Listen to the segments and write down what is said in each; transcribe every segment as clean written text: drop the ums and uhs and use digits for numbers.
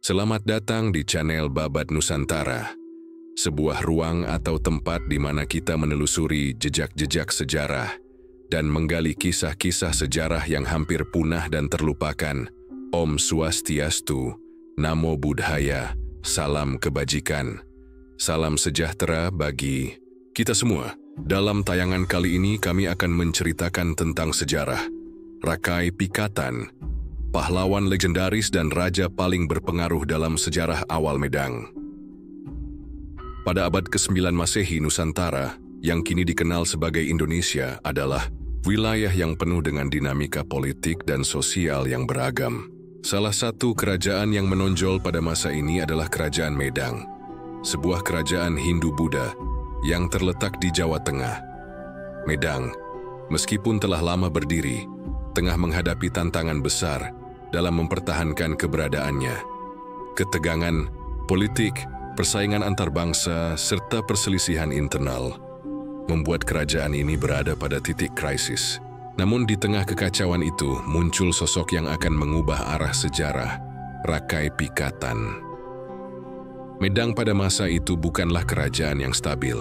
Selamat datang di channel Babat Nusantara, sebuah ruang atau tempat di mana kita menelusuri jejak-jejak sejarah dan menggali kisah-kisah sejarah yang hampir punah dan terlupakan. Om Swastiastu, Namo Buddhaya, salam kebajikan, salam sejahtera bagi kita semua. Dalam tayangan kali ini kami akan menceritakan tentang sejarah Rakai Pikatan, pahlawan legendaris dan raja paling berpengaruh dalam sejarah awal Medang. Pada abad ke-9 Masehi, Nusantara, yang kini dikenal sebagai Indonesia, adalah wilayah yang penuh dengan dinamika politik dan sosial yang beragam. Salah satu kerajaan yang menonjol pada masa ini adalah Kerajaan Medang, sebuah kerajaan Hindu-Buddha yang terletak di Jawa Tengah. Medang, meskipun telah lama berdiri, tengah menghadapi tantangan besar dalam mempertahankan keberadaannya. Ketegangan politik, persaingan antar bangsa, serta perselisihan internal membuat kerajaan ini berada pada titik krisis. Namun di tengah kekacauan itu muncul sosok yang akan mengubah arah sejarah, Rakai Pikatan. Medang pada masa itu bukanlah kerajaan yang stabil.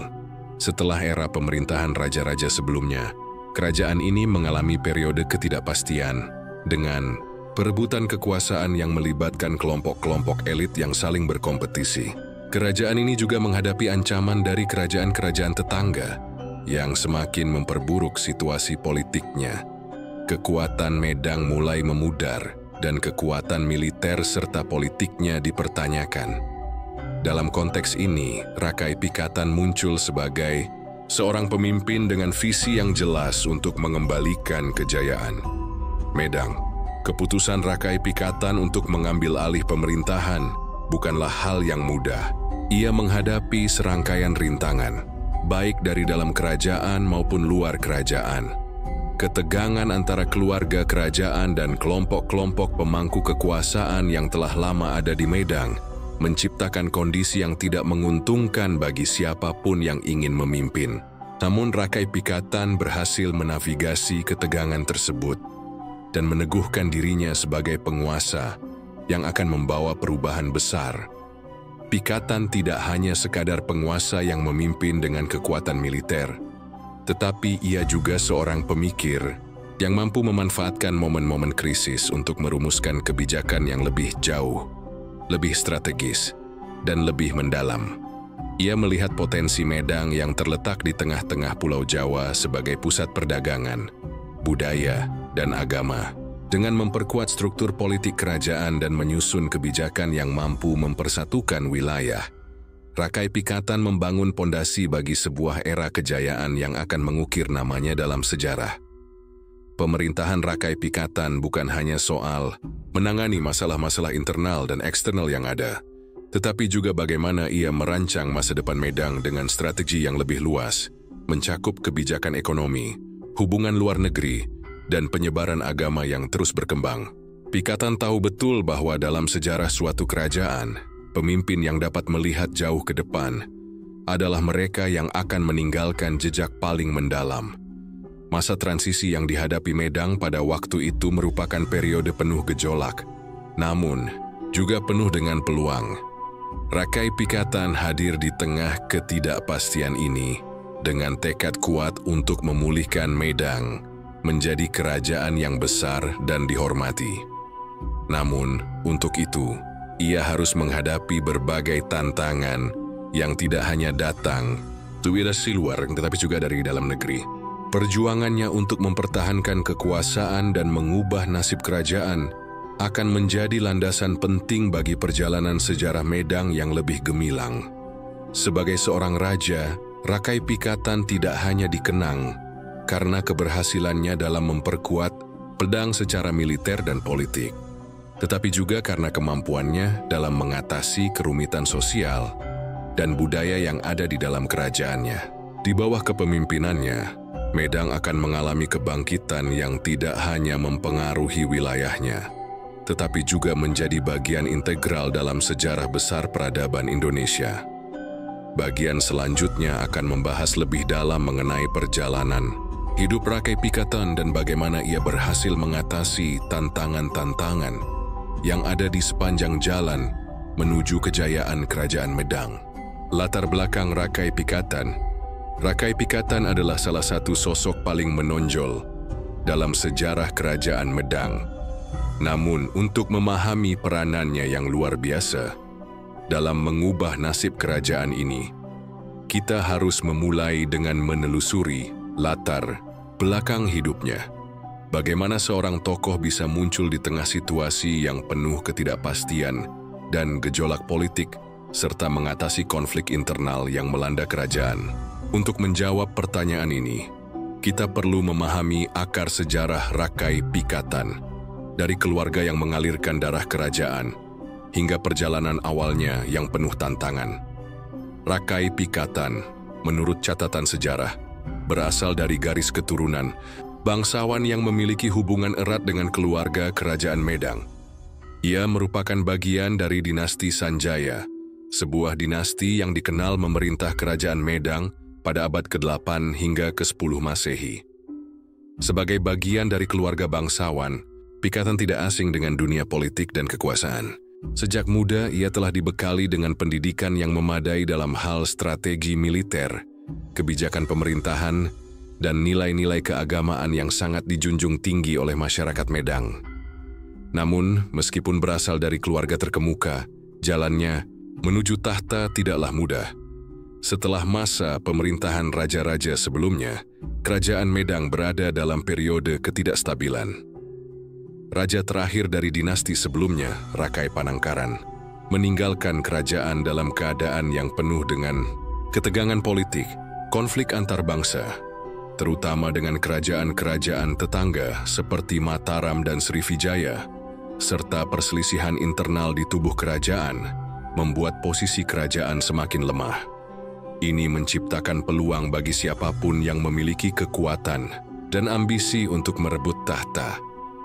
Setelah era pemerintahan raja-raja sebelumnya, kerajaan ini mengalami periode ketidakpastian dengan perebutan kekuasaan yang melibatkan kelompok-kelompok elit yang saling berkompetisi. Kerajaan ini juga menghadapi ancaman dari kerajaan-kerajaan tetangga yang semakin memperburuk situasi politiknya. Kekuatan Medang mulai memudar dan kekuatan militer serta politiknya dipertanyakan. Dalam konteks ini, Rakai Pikatan muncul sebagai seorang pemimpin dengan visi yang jelas untuk mengembalikan kejayaan Medang. Keputusan Rakai Pikatan untuk mengambil alih pemerintahan bukanlah hal yang mudah. Ia menghadapi serangkaian rintangan, baik dari dalam kerajaan maupun luar kerajaan. Ketegangan antara keluarga kerajaan dan kelompok-kelompok pemangku kekuasaan yang telah lama ada di Medang menciptakan kondisi yang tidak menguntungkan bagi siapapun yang ingin memimpin. Namun Rakai Pikatan berhasil menavigasi ketegangan tersebut dan meneguhkan dirinya sebagai penguasa yang akan membawa perubahan besar. Pikatan tidak hanya sekadar penguasa yang memimpin dengan kekuatan militer, tetapi ia juga seorang pemikir yang mampu memanfaatkan momen-momen krisis untuk merumuskan kebijakan yang lebih jauh, lebih strategis, dan lebih mendalam. Ia melihat potensi Medang yang terletak di tengah-tengah Pulau Jawa sebagai pusat perdagangan, budaya, dan agama. Dengan memperkuat struktur politik kerajaan dan menyusun kebijakan yang mampu mempersatukan wilayah, Rakai Pikatan membangun pondasi bagi sebuah era kejayaan yang akan mengukir namanya dalam sejarah. Pemerintahan Rakai Pikatan bukan hanya soal menangani masalah-masalah internal dan eksternal yang ada, tetapi juga bagaimana ia merancang masa depan Medang dengan strategi yang lebih luas, mencakup kebijakan ekonomi, hubungan luar negeri, dan penyebaran agama yang terus berkembang. Pikatan tahu betul bahwa dalam sejarah suatu kerajaan, pemimpin yang dapat melihat jauh ke depan adalah mereka yang akan meninggalkan jejak paling mendalam. Masa transisi yang dihadapi Medang pada waktu itu merupakan periode penuh gejolak, namun juga penuh dengan peluang. Rakai Pikatan hadir di tengah ketidakpastian ini dengan tekad kuat untuk memulihkan Medang menjadi kerajaan yang besar dan dihormati. Namun, untuk itu, ia harus menghadapi berbagai tantangan yang tidak hanya datang dari luar, tetapi juga dari dalam negeri. Perjuangannya untuk mempertahankan kekuasaan dan mengubah nasib kerajaan akan menjadi landasan penting bagi perjalanan sejarah Medang yang lebih gemilang. Sebagai seorang raja, Rakai Pikatan tidak hanya dikenang karena keberhasilannya dalam memperkuat pedang secara militer dan politik, tetapi juga karena kemampuannya dalam mengatasi kerumitan sosial dan budaya yang ada di dalam kerajaannya. Di bawah kepemimpinannya, Medang akan mengalami kebangkitan yang tidak hanya mempengaruhi wilayahnya, tetapi juga menjadi bagian integral dalam sejarah besar peradaban Indonesia. Bagian selanjutnya akan membahas lebih dalam mengenai perjalanan hidup Rakai Pikatan dan bagaimana ia berhasil mengatasi tantangan-tantangan yang ada di sepanjang jalan menuju kejayaan Kerajaan Medang. Latar belakang Rakai Pikatan. Rakai Pikatan adalah salah satu sosok paling menonjol dalam sejarah Kerajaan Medang. Namun, untuk memahami peranannya yang luar biasa dalam mengubah nasib kerajaan ini, kita harus memulai dengan menelusuri latar belakang hidupnya. Bagaimana seorang tokoh bisa muncul di tengah situasi yang penuh ketidakpastian dan gejolak politik, serta mengatasi konflik internal yang melanda kerajaan. Untuk menjawab pertanyaan ini, kita perlu memahami akar sejarah Rakai Pikatan, dari keluarga yang mengalirkan darah kerajaan, hingga perjalanan awalnya yang penuh tantangan. Rakai Pikatan, menurut catatan sejarah, berasal dari garis keturunan bangsawan yang memiliki hubungan erat dengan keluarga Kerajaan Medang. Ia merupakan bagian dari dinasti Sanjaya, sebuah dinasti yang dikenal memerintah Kerajaan Medang pada abad ke-8 hingga ke-10 Masehi. Sebagai bagian dari keluarga bangsawan, Pikatan tidak asing dengan dunia politik dan kekuasaan. Sejak muda, ia telah dibekali dengan pendidikan yang memadai dalam hal strategi militer, kebijakan pemerintahan, dan nilai-nilai keagamaan yang sangat dijunjung tinggi oleh masyarakat Medang. Namun, meskipun berasal dari keluarga terkemuka, jalannya menuju tahta tidaklah mudah. Setelah masa pemerintahan raja-raja sebelumnya, Kerajaan Medang berada dalam periode ketidakstabilan. Raja terakhir dari dinasti sebelumnya, Rakai Panangkaran, meninggalkan kerajaan dalam keadaan yang penuh dengan ketegangan politik, konflik antar bangsa, terutama dengan kerajaan-kerajaan tetangga seperti Mataram dan Srivijaya, serta perselisihan internal di tubuh kerajaan, membuat posisi kerajaan semakin lemah. Ini menciptakan peluang bagi siapapun yang memiliki kekuatan dan ambisi untuk merebut tahta.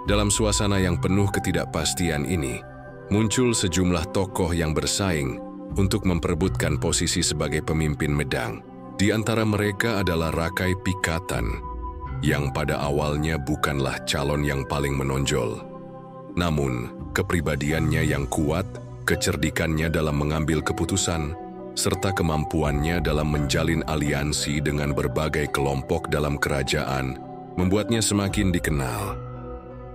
Dalam suasana yang penuh ketidakpastian ini, muncul sejumlah tokoh yang bersaing untuk memperebutkan posisi sebagai pemimpin Medang. Di antara mereka adalah Rakai Pikatan, yang pada awalnya bukanlah calon yang paling menonjol. Namun, kepribadiannya yang kuat, kecerdikannya dalam mengambil keputusan, serta kemampuannya dalam menjalin aliansi dengan berbagai kelompok dalam kerajaan, membuatnya semakin dikenal.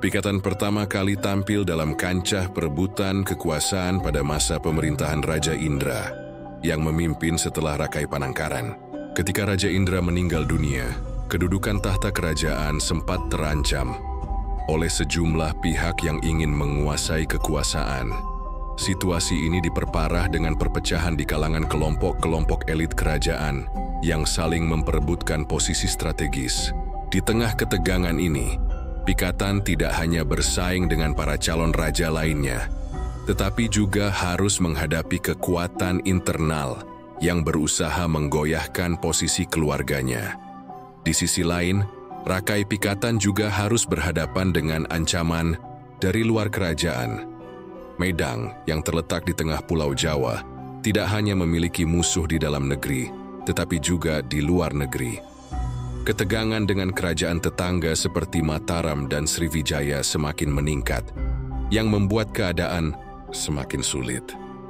Pikatan pertama kali tampil dalam kancah perebutan kekuasaan pada masa pemerintahan Raja Indra, yang memimpin setelah Rakai Panangkaran. Ketika Raja Indra meninggal dunia, kedudukan tahta kerajaan sempat terancam oleh sejumlah pihak yang ingin menguasai kekuasaan. Situasi ini diperparah dengan perpecahan di kalangan kelompok-kelompok elit kerajaan yang saling memperebutkan posisi strategis. Di tengah ketegangan ini, Pikatan tidak hanya bersaing dengan para calon raja lainnya, tetapi juga harus menghadapi kekuatan internal yang berusaha menggoyahkan posisi keluarganya. Di sisi lain, Rakai Pikatan juga harus berhadapan dengan ancaman dari luar kerajaan. Medang, yang terletak di tengah Pulau Jawa, tidak hanya memiliki musuh di dalam negeri, tetapi juga di luar negeri. Ketegangan dengan kerajaan tetangga seperti Mataram dan Srivijaya semakin meningkat, yang membuat keadaan semakin sulit.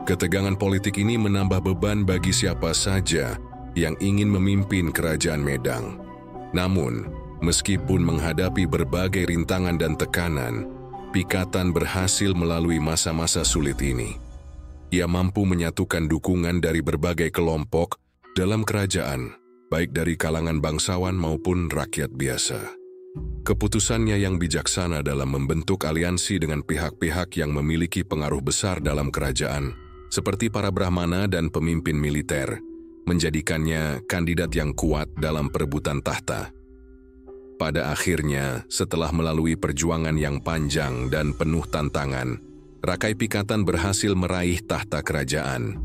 Ketegangan politik ini menambah beban bagi siapa saja yang ingin memimpin Kerajaan Medang. Namun, meskipun menghadapi berbagai rintangan dan tekanan, Pikatan berhasil melalui masa-masa sulit ini. Ia mampu menyatukan dukungan dari berbagai kelompok dalam kerajaan, baik dari kalangan bangsawan maupun rakyat biasa. Keputusannya yang bijaksana dalam membentuk aliansi dengan pihak-pihak yang memiliki pengaruh besar dalam kerajaan, seperti para Brahmana dan pemimpin militer, menjadikannya kandidat yang kuat dalam perebutan tahta. Pada akhirnya, setelah melalui perjuangan yang panjang dan penuh tantangan, Rakai Pikatan berhasil meraih tahta kerajaan.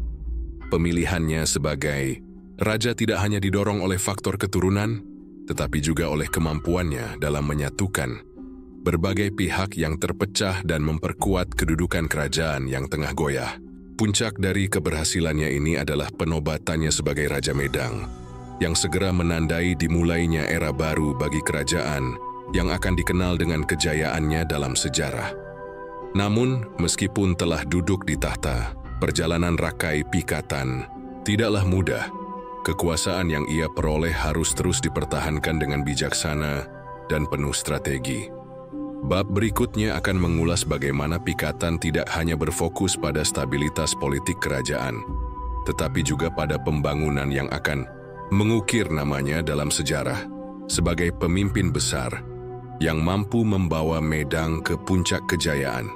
Pemilihannya sebagai raja tidak hanya didorong oleh faktor keturunan, tetapi juga oleh kemampuannya dalam menyatukan berbagai pihak yang terpecah dan memperkuat kedudukan kerajaan yang tengah goyah. Puncak dari keberhasilannya ini adalah penobatannya sebagai Raja Medang, yang segera menandai dimulainya era baru bagi kerajaan yang akan dikenal dengan kejayaannya dalam sejarah. Namun, meskipun telah duduk di tahta, Perjalanan Rakai Pikatan tidaklah mudah. Kekuasaan yang ia peroleh harus terus dipertahankan dengan bijaksana dan penuh strategi. Bab berikutnya akan mengulas bagaimana Pikatan tidak hanya berfokus pada stabilitas politik kerajaan, tetapi juga pada pembangunan yang akan mengukir namanya dalam sejarah sebagai pemimpin besar yang mampu membawa Medang ke puncak kejayaan.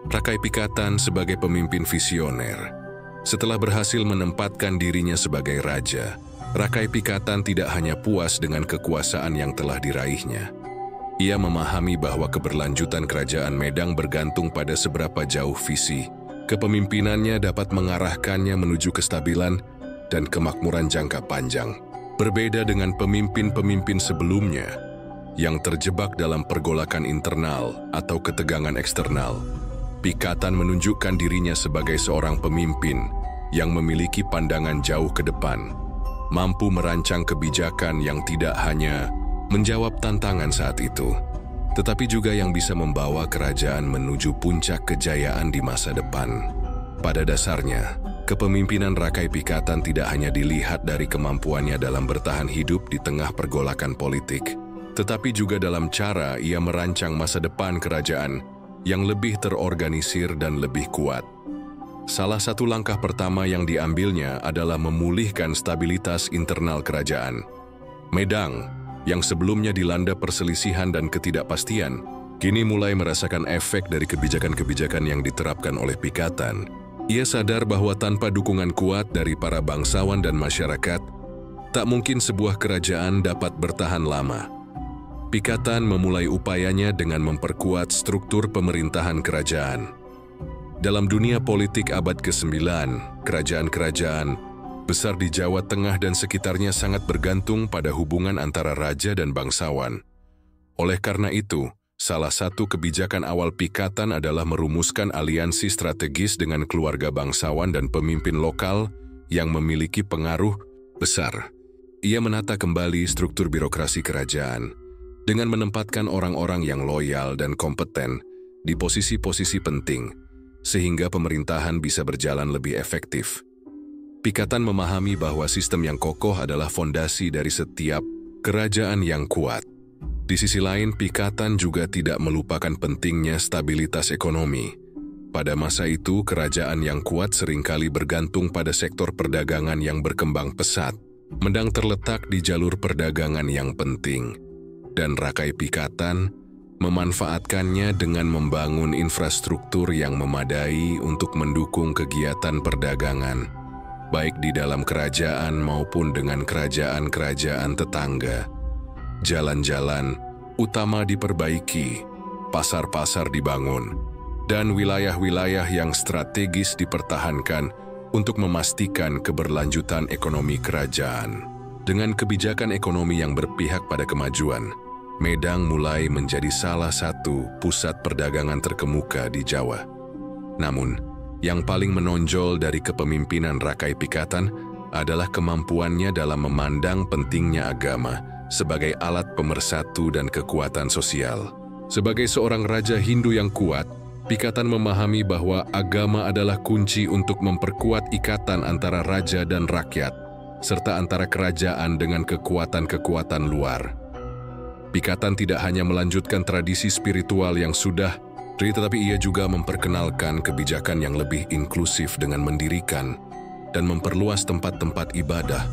Rakai Pikatan sebagai pemimpin visioner. Setelah berhasil menempatkan dirinya sebagai raja, Rakai Pikatan tidak hanya puas dengan kekuasaan yang telah diraihnya. Ia memahami bahwa keberlanjutan kerajaan Medang bergantung pada seberapa jauh visi kepemimpinannya dapat mengarahkannya menuju kestabilan dan kemakmuran jangka panjang. Berbeda dengan pemimpin-pemimpin sebelumnya yang terjebak dalam pergolakan internal atau ketegangan eksternal, Pikatan menunjukkan dirinya sebagai seorang pemimpin yang memiliki pandangan jauh ke depan, mampu merancang kebijakan yang tidak hanya menjawab tantangan saat itu, tetapi juga yang bisa membawa kerajaan menuju puncak kejayaan di masa depan. Pada dasarnya, kepemimpinan Rakai Pikatan tidak hanya dilihat dari kemampuannya dalam bertahan hidup di tengah pergolakan politik, tetapi juga dalam cara ia merancang masa depan kerajaan yang lebih terorganisir dan lebih kuat. Salah satu langkah pertama yang diambilnya adalah memulihkan stabilitas internal kerajaan. Medang, yang sebelumnya dilanda perselisihan dan ketidakpastian, kini mulai merasakan efek dari kebijakan-kebijakan yang diterapkan oleh Pikatan. Ia sadar bahwa tanpa dukungan kuat dari para bangsawan dan masyarakat, tak mungkin sebuah kerajaan dapat bertahan lama. Pikatan memulai upayanya dengan memperkuat struktur pemerintahan kerajaan. Dalam dunia politik abad ke-9, kerajaan-kerajaan besar di Jawa Tengah dan sekitarnya sangat bergantung pada hubungan antara raja dan bangsawan. Oleh karena itu, salah satu kebijakan awal Pikatan adalah merumuskan aliansi strategis dengan keluarga bangsawan dan pemimpin lokal yang memiliki pengaruh besar. Ia menata kembali struktur birokrasi kerajaan dengan menempatkan orang-orang yang loyal dan kompeten di posisi-posisi penting, sehingga pemerintahan bisa berjalan lebih efektif. Pikatan memahami bahwa sistem yang kokoh adalah fondasi dari setiap kerajaan yang kuat. Di sisi lain, Pikatan juga tidak melupakan pentingnya stabilitas ekonomi. Pada masa itu, kerajaan yang kuat seringkali bergantung pada sektor perdagangan yang berkembang pesat. Medang terletak di jalur perdagangan yang penting, dan Rakai Pikatan memanfaatkannya dengan membangun infrastruktur yang memadai untuk mendukung kegiatan perdagangan, baik di dalam kerajaan maupun dengan kerajaan-kerajaan tetangga. Jalan-jalan utama diperbaiki, pasar-pasar dibangun, dan wilayah-wilayah yang strategis dipertahankan untuk memastikan keberlanjutan ekonomi kerajaan. Dengan kebijakan ekonomi yang berpihak pada kemajuan, Medang mulai menjadi salah satu pusat perdagangan terkemuka di Jawa. Namun, yang paling menonjol dari kepemimpinan Rakai Pikatan adalah kemampuannya dalam memandang pentingnya agama sebagai alat pemersatu dan kekuatan sosial. Sebagai seorang raja Hindu yang kuat, Pikatan memahami bahwa agama adalah kunci untuk memperkuat ikatan antara raja dan rakyat, serta antara kerajaan dengan kekuatan-kekuatan luar. Pikatan tidak hanya melanjutkan tradisi spiritual yang sudah, tetapi ia juga memperkenalkan kebijakan yang lebih inklusif dengan mendirikan dan memperluas tempat-tempat ibadah,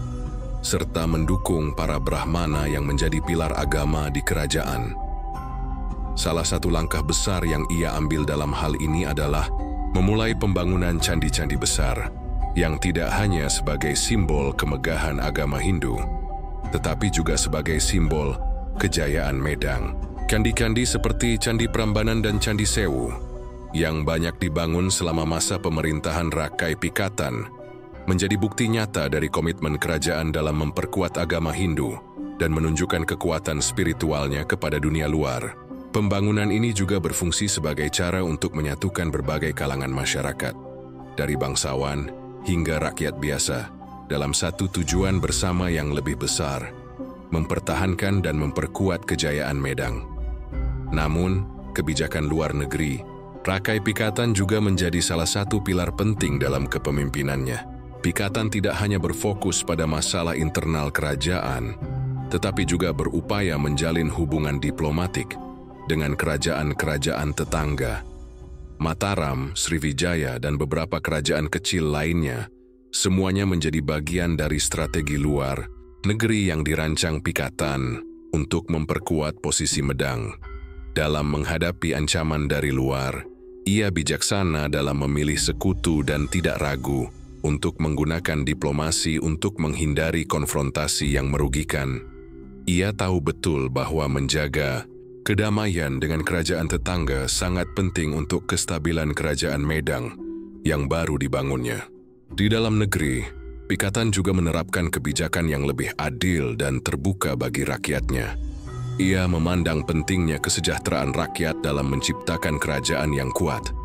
serta mendukung para Brahmana yang menjadi pilar agama di kerajaan. Salah satu langkah besar yang ia ambil dalam hal ini adalah memulai pembangunan candi-candi besar, yang tidak hanya sebagai simbol kemegahan agama Hindu, tetapi juga sebagai simbol kejayaan Medang. Candi-candi seperti Candi Prambanan dan Candi Sewu, yang banyak dibangun selama masa pemerintahan Rakai Pikatan, menjadi bukti nyata dari komitmen kerajaan dalam memperkuat agama Hindu dan menunjukkan kekuatan spiritualnya kepada dunia luar. Pembangunan ini juga berfungsi sebagai cara untuk menyatukan berbagai kalangan masyarakat, dari bangsawan hingga rakyat biasa, dalam satu tujuan bersama yang lebih besar, mempertahankan dan memperkuat kejayaan Medang. Namun, kebijakan luar negeri Rakai Pikatan juga menjadi salah satu pilar penting dalam kepemimpinannya. Pikatan tidak hanya berfokus pada masalah internal kerajaan, tetapi juga berupaya menjalin hubungan diplomatik dengan kerajaan-kerajaan tetangga. Mataram, Sriwijaya, dan beberapa kerajaan kecil lainnya, semuanya menjadi bagian dari strategi luar negeri yang dirancang Pikatan untuk memperkuat posisi Medang. Dalam menghadapi ancaman dari luar, ia bijaksana dalam memilih sekutu dan tidak ragu untuk menggunakan diplomasi untuk menghindari konfrontasi yang merugikan. Ia tahu betul bahwa menjaga kedamaian dengan kerajaan tetangga sangat penting untuk kestabilan kerajaan Medang yang baru dibangunnya. Di dalam negeri, Pikatan juga menerapkan kebijakan yang lebih adil dan terbuka bagi rakyatnya. Ia memandang pentingnya kesejahteraan rakyat dalam menciptakan kerajaan yang kuat.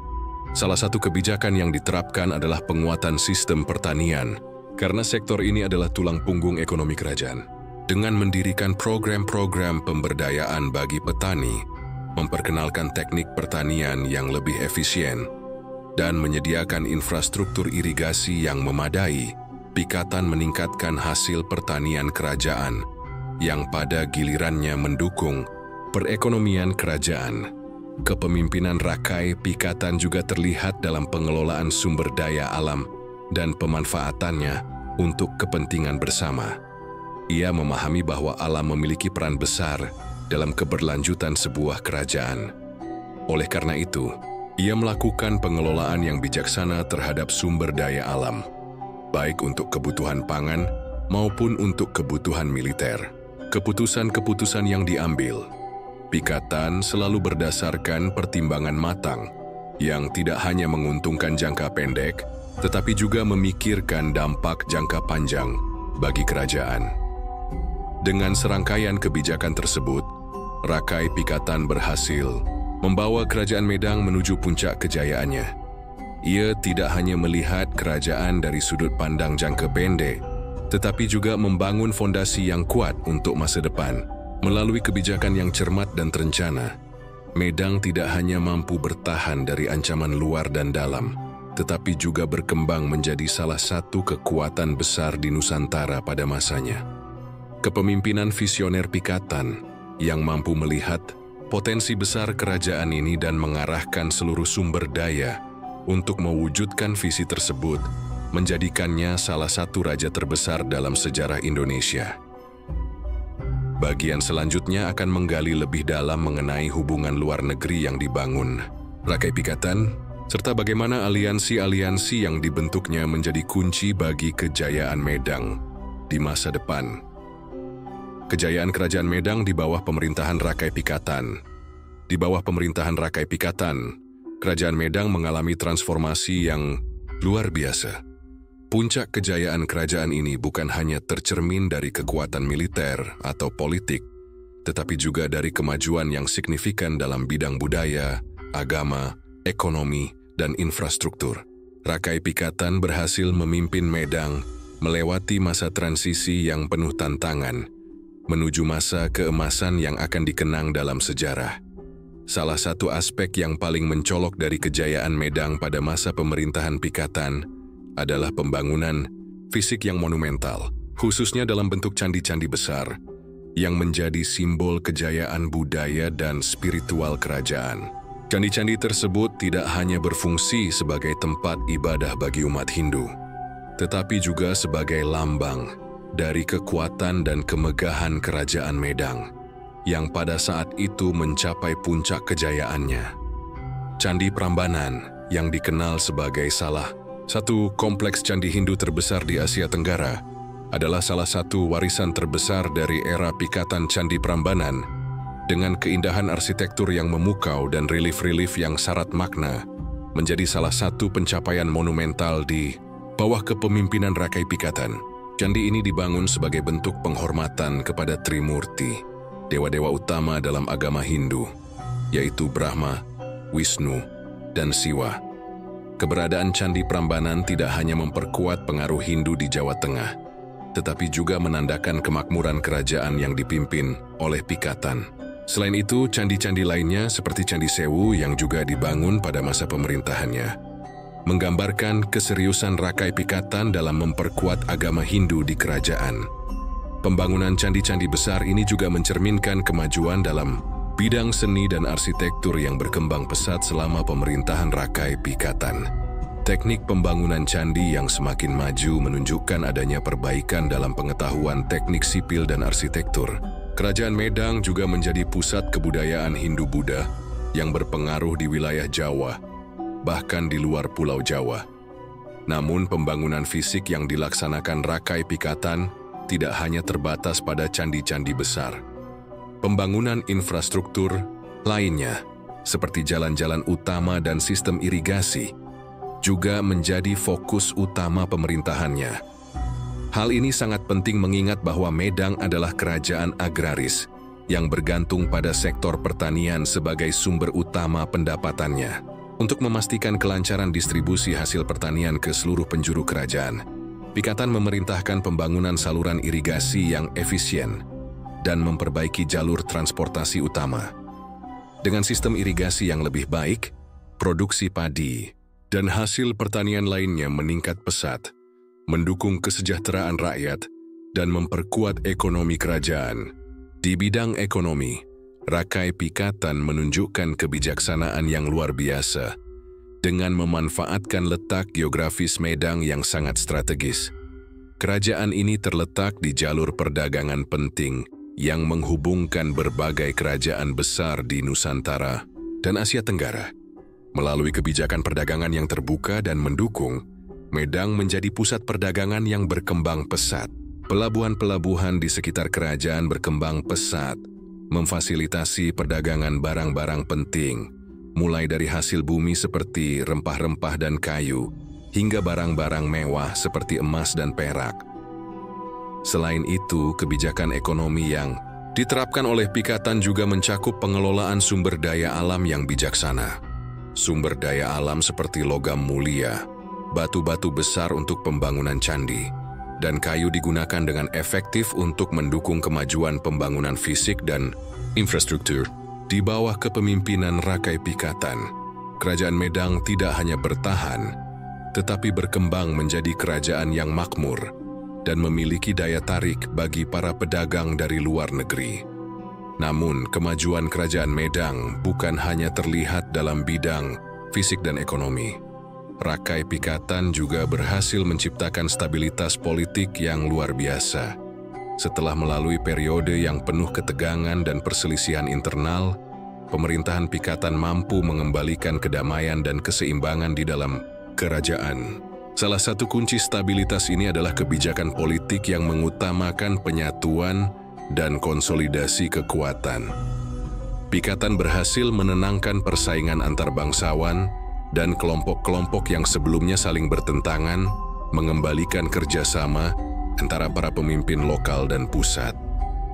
Salah satu kebijakan yang diterapkan adalah penguatan sistem pertanian, karena sektor ini adalah tulang punggung ekonomi kerajaan. Dengan mendirikan program-program pemberdayaan bagi petani, memperkenalkan teknik pertanian yang lebih efisien, dan menyediakan infrastruktur irigasi yang memadai, Pikatan meningkatkan hasil pertanian kerajaan yang pada gilirannya mendukung perekonomian kerajaan. Kepemimpinan Rakai Pikatan juga terlihat dalam pengelolaan sumber daya alam dan pemanfaatannya untuk kepentingan bersama. Ia memahami bahwa alam memiliki peran besar dalam keberlanjutan sebuah kerajaan. Oleh karena itu, ia melakukan pengelolaan yang bijaksana terhadap sumber daya alam, baik untuk kebutuhan pangan maupun untuk kebutuhan militer. Keputusan-keputusan yang diambil, Pikatan selalu berdasarkan pertimbangan matang yang tidak hanya menguntungkan jangka pendek, tetapi juga memikirkan dampak jangka panjang bagi kerajaan. Dengan serangkaian kebijakan tersebut, Rakai Pikatan berhasil membawa kerajaan Medang menuju puncak kejayaannya. Ia tidak hanya melihat kerajaan dari sudut pandang jangka pendek, tetapi juga membangun fondasi yang kuat untuk masa depan. Melalui kebijakan yang cermat dan terencana, Medang tidak hanya mampu bertahan dari ancaman luar dan dalam, tetapi juga berkembang menjadi salah satu kekuatan besar di Nusantara pada masanya. Kepemimpinan visioner Pikatan yang mampu melihat potensi besar kerajaan ini dan mengarahkan seluruh sumber daya untuk mewujudkan visi tersebut, menjadikannya salah satu raja terbesar dalam sejarah Indonesia. Bagian selanjutnya akan menggali lebih dalam mengenai hubungan luar negeri yang dibangun Rakai Pikatan, serta bagaimana aliansi-aliansi yang dibentuknya menjadi kunci bagi kejayaan Medang di masa depan. Kejayaan kerajaan Medang di bawah pemerintahan Rakai Pikatan. Di bawah pemerintahan Rakai Pikatan, kerajaan Medang mengalami transformasi yang luar biasa. Puncak kejayaan kerajaan ini bukan hanya tercermin dari kekuatan militer atau politik, tetapi juga dari kemajuan yang signifikan dalam bidang budaya, agama, ekonomi, dan infrastruktur. Rakai Pikatan berhasil memimpin Medang melewati masa transisi yang penuh tantangan, menuju masa keemasan yang akan dikenang dalam sejarah. Salah satu aspek yang paling mencolok dari kejayaan Medang pada masa pemerintahan Pikatan adalah pembangunan fisik yang monumental, khususnya dalam bentuk candi-candi besar, yang menjadi simbol kejayaan budaya dan spiritual kerajaan. Candi-candi tersebut tidak hanya berfungsi sebagai tempat ibadah bagi umat Hindu, tetapi juga sebagai lambang dari kekuatan dan kemegahan kerajaan Medang, yang pada saat itu mencapai puncak kejayaannya. Candi Prambanan, yang dikenal sebagai salah satu kompleks candi Hindu terbesar di Asia Tenggara, adalah salah satu warisan terbesar dari era Pikatan. Candi Prambanan, dengan keindahan arsitektur yang memukau dan relief-relief yang syarat makna, menjadi salah satu pencapaian monumental di bawah kepemimpinan Rakai Pikatan. Candi ini dibangun sebagai bentuk penghormatan kepada Trimurti, dewa-dewa utama dalam agama Hindu, yaitu Brahma, Wisnu, dan Siwa. Keberadaan Candi Prambanan tidak hanya memperkuat pengaruh Hindu di Jawa Tengah, tetapi juga menandakan kemakmuran kerajaan yang dipimpin oleh Pikatan. Selain itu, candi-candi lainnya seperti Candi Sewu yang juga dibangun pada masa pemerintahannya, menggambarkan keseriusan Rakai Pikatan dalam memperkuat agama Hindu di kerajaan. Pembangunan candi-candi besar ini juga mencerminkan kemajuan dalam bidang seni dan arsitektur yang berkembang pesat selama pemerintahan Rakai Pikatan. Teknik pembangunan candi yang semakin maju menunjukkan adanya perbaikan dalam pengetahuan teknik sipil dan arsitektur. Kerajaan Medang juga menjadi pusat kebudayaan Hindu-Buddha yang berpengaruh di wilayah Jawa, bahkan di luar Pulau Jawa. Namun pembangunan fisik yang dilaksanakan Rakai Pikatan tidak hanya terbatas pada candi-candi besar. Pembangunan infrastruktur lainnya, seperti jalan-jalan utama dan sistem irigasi, juga menjadi fokus utama pemerintahannya. Hal ini sangat penting mengingat bahwa Medang adalah kerajaan agraris yang bergantung pada sektor pertanian sebagai sumber utama pendapatannya. Untuk memastikan kelancaran distribusi hasil pertanian ke seluruh penjuru kerajaan, Pikatan memerintahkan pembangunan saluran irigasi yang efisien dan memperbaiki jalur transportasi utama. Dengan sistem irigasi yang lebih baik, produksi padi dan hasil pertanian lainnya meningkat pesat, mendukung kesejahteraan rakyat, dan memperkuat ekonomi kerajaan. Di bidang ekonomi, Rakai Pikatan menunjukkan kebijaksanaan yang luar biasa dengan memanfaatkan letak geografis Medang yang sangat strategis. Kerajaan ini terletak di jalur perdagangan penting yang menghubungkan berbagai kerajaan besar di Nusantara dan Asia Tenggara. Melalui kebijakan perdagangan yang terbuka dan mendukung, Medang menjadi pusat perdagangan yang berkembang pesat. Pelabuhan-pelabuhan di sekitar kerajaan berkembang pesat, memfasilitasi perdagangan barang-barang penting, mulai dari hasil bumi seperti rempah-rempah dan kayu, hingga barang-barang mewah seperti emas dan perak. Selain itu, kebijakan ekonomi yang diterapkan oleh Pikatan juga mencakup pengelolaan sumber daya alam yang bijaksana. Sumber daya alam seperti logam mulia, batu-batu besar untuk pembangunan candi, dan kayu digunakan dengan efektif untuk mendukung kemajuan pembangunan fisik dan infrastruktur. Di bawah kepemimpinan Rakai Pikatan, Kerajaan Medang tidak hanya bertahan, tetapi berkembang menjadi kerajaan yang makmur dan memiliki daya tarik bagi para pedagang dari luar negeri. Namun, kemajuan Kerajaan Medang bukan hanya terlihat dalam bidang fisik dan ekonomi. Rakai Pikatan juga berhasil menciptakan stabilitas politik yang luar biasa. Setelah melalui periode yang penuh ketegangan dan perselisihan internal, pemerintahan Pikatan mampu mengembalikan kedamaian dan keseimbangan di dalam kerajaan. Salah satu kunci stabilitas ini adalah kebijakan politik yang mengutamakan penyatuan dan konsolidasi kekuatan. Pikatan berhasil menenangkan persaingan antar bangsawan dan kelompok-kelompok yang sebelumnya saling bertentangan, mengembalikan kerjasama antara para pemimpin lokal dan pusat.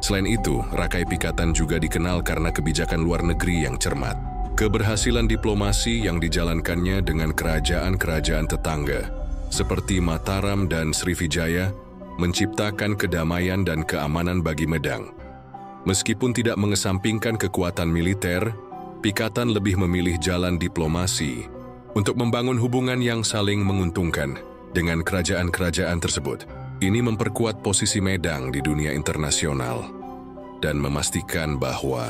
Selain itu, Rakai Pikatan juga dikenal karena kebijakan luar negeri yang cermat. Keberhasilan diplomasi yang dijalankannya dengan kerajaan-kerajaan tetangga, seperti Mataram dan Srivijaya, menciptakan kedamaian dan keamanan bagi Medang. Meskipun tidak mengesampingkan kekuatan militer, Pikatan lebih memilih jalan diplomasi untuk membangun hubungan yang saling menguntungkan dengan kerajaan-kerajaan tersebut. Ini memperkuat posisi Medang di dunia internasional dan memastikan bahwa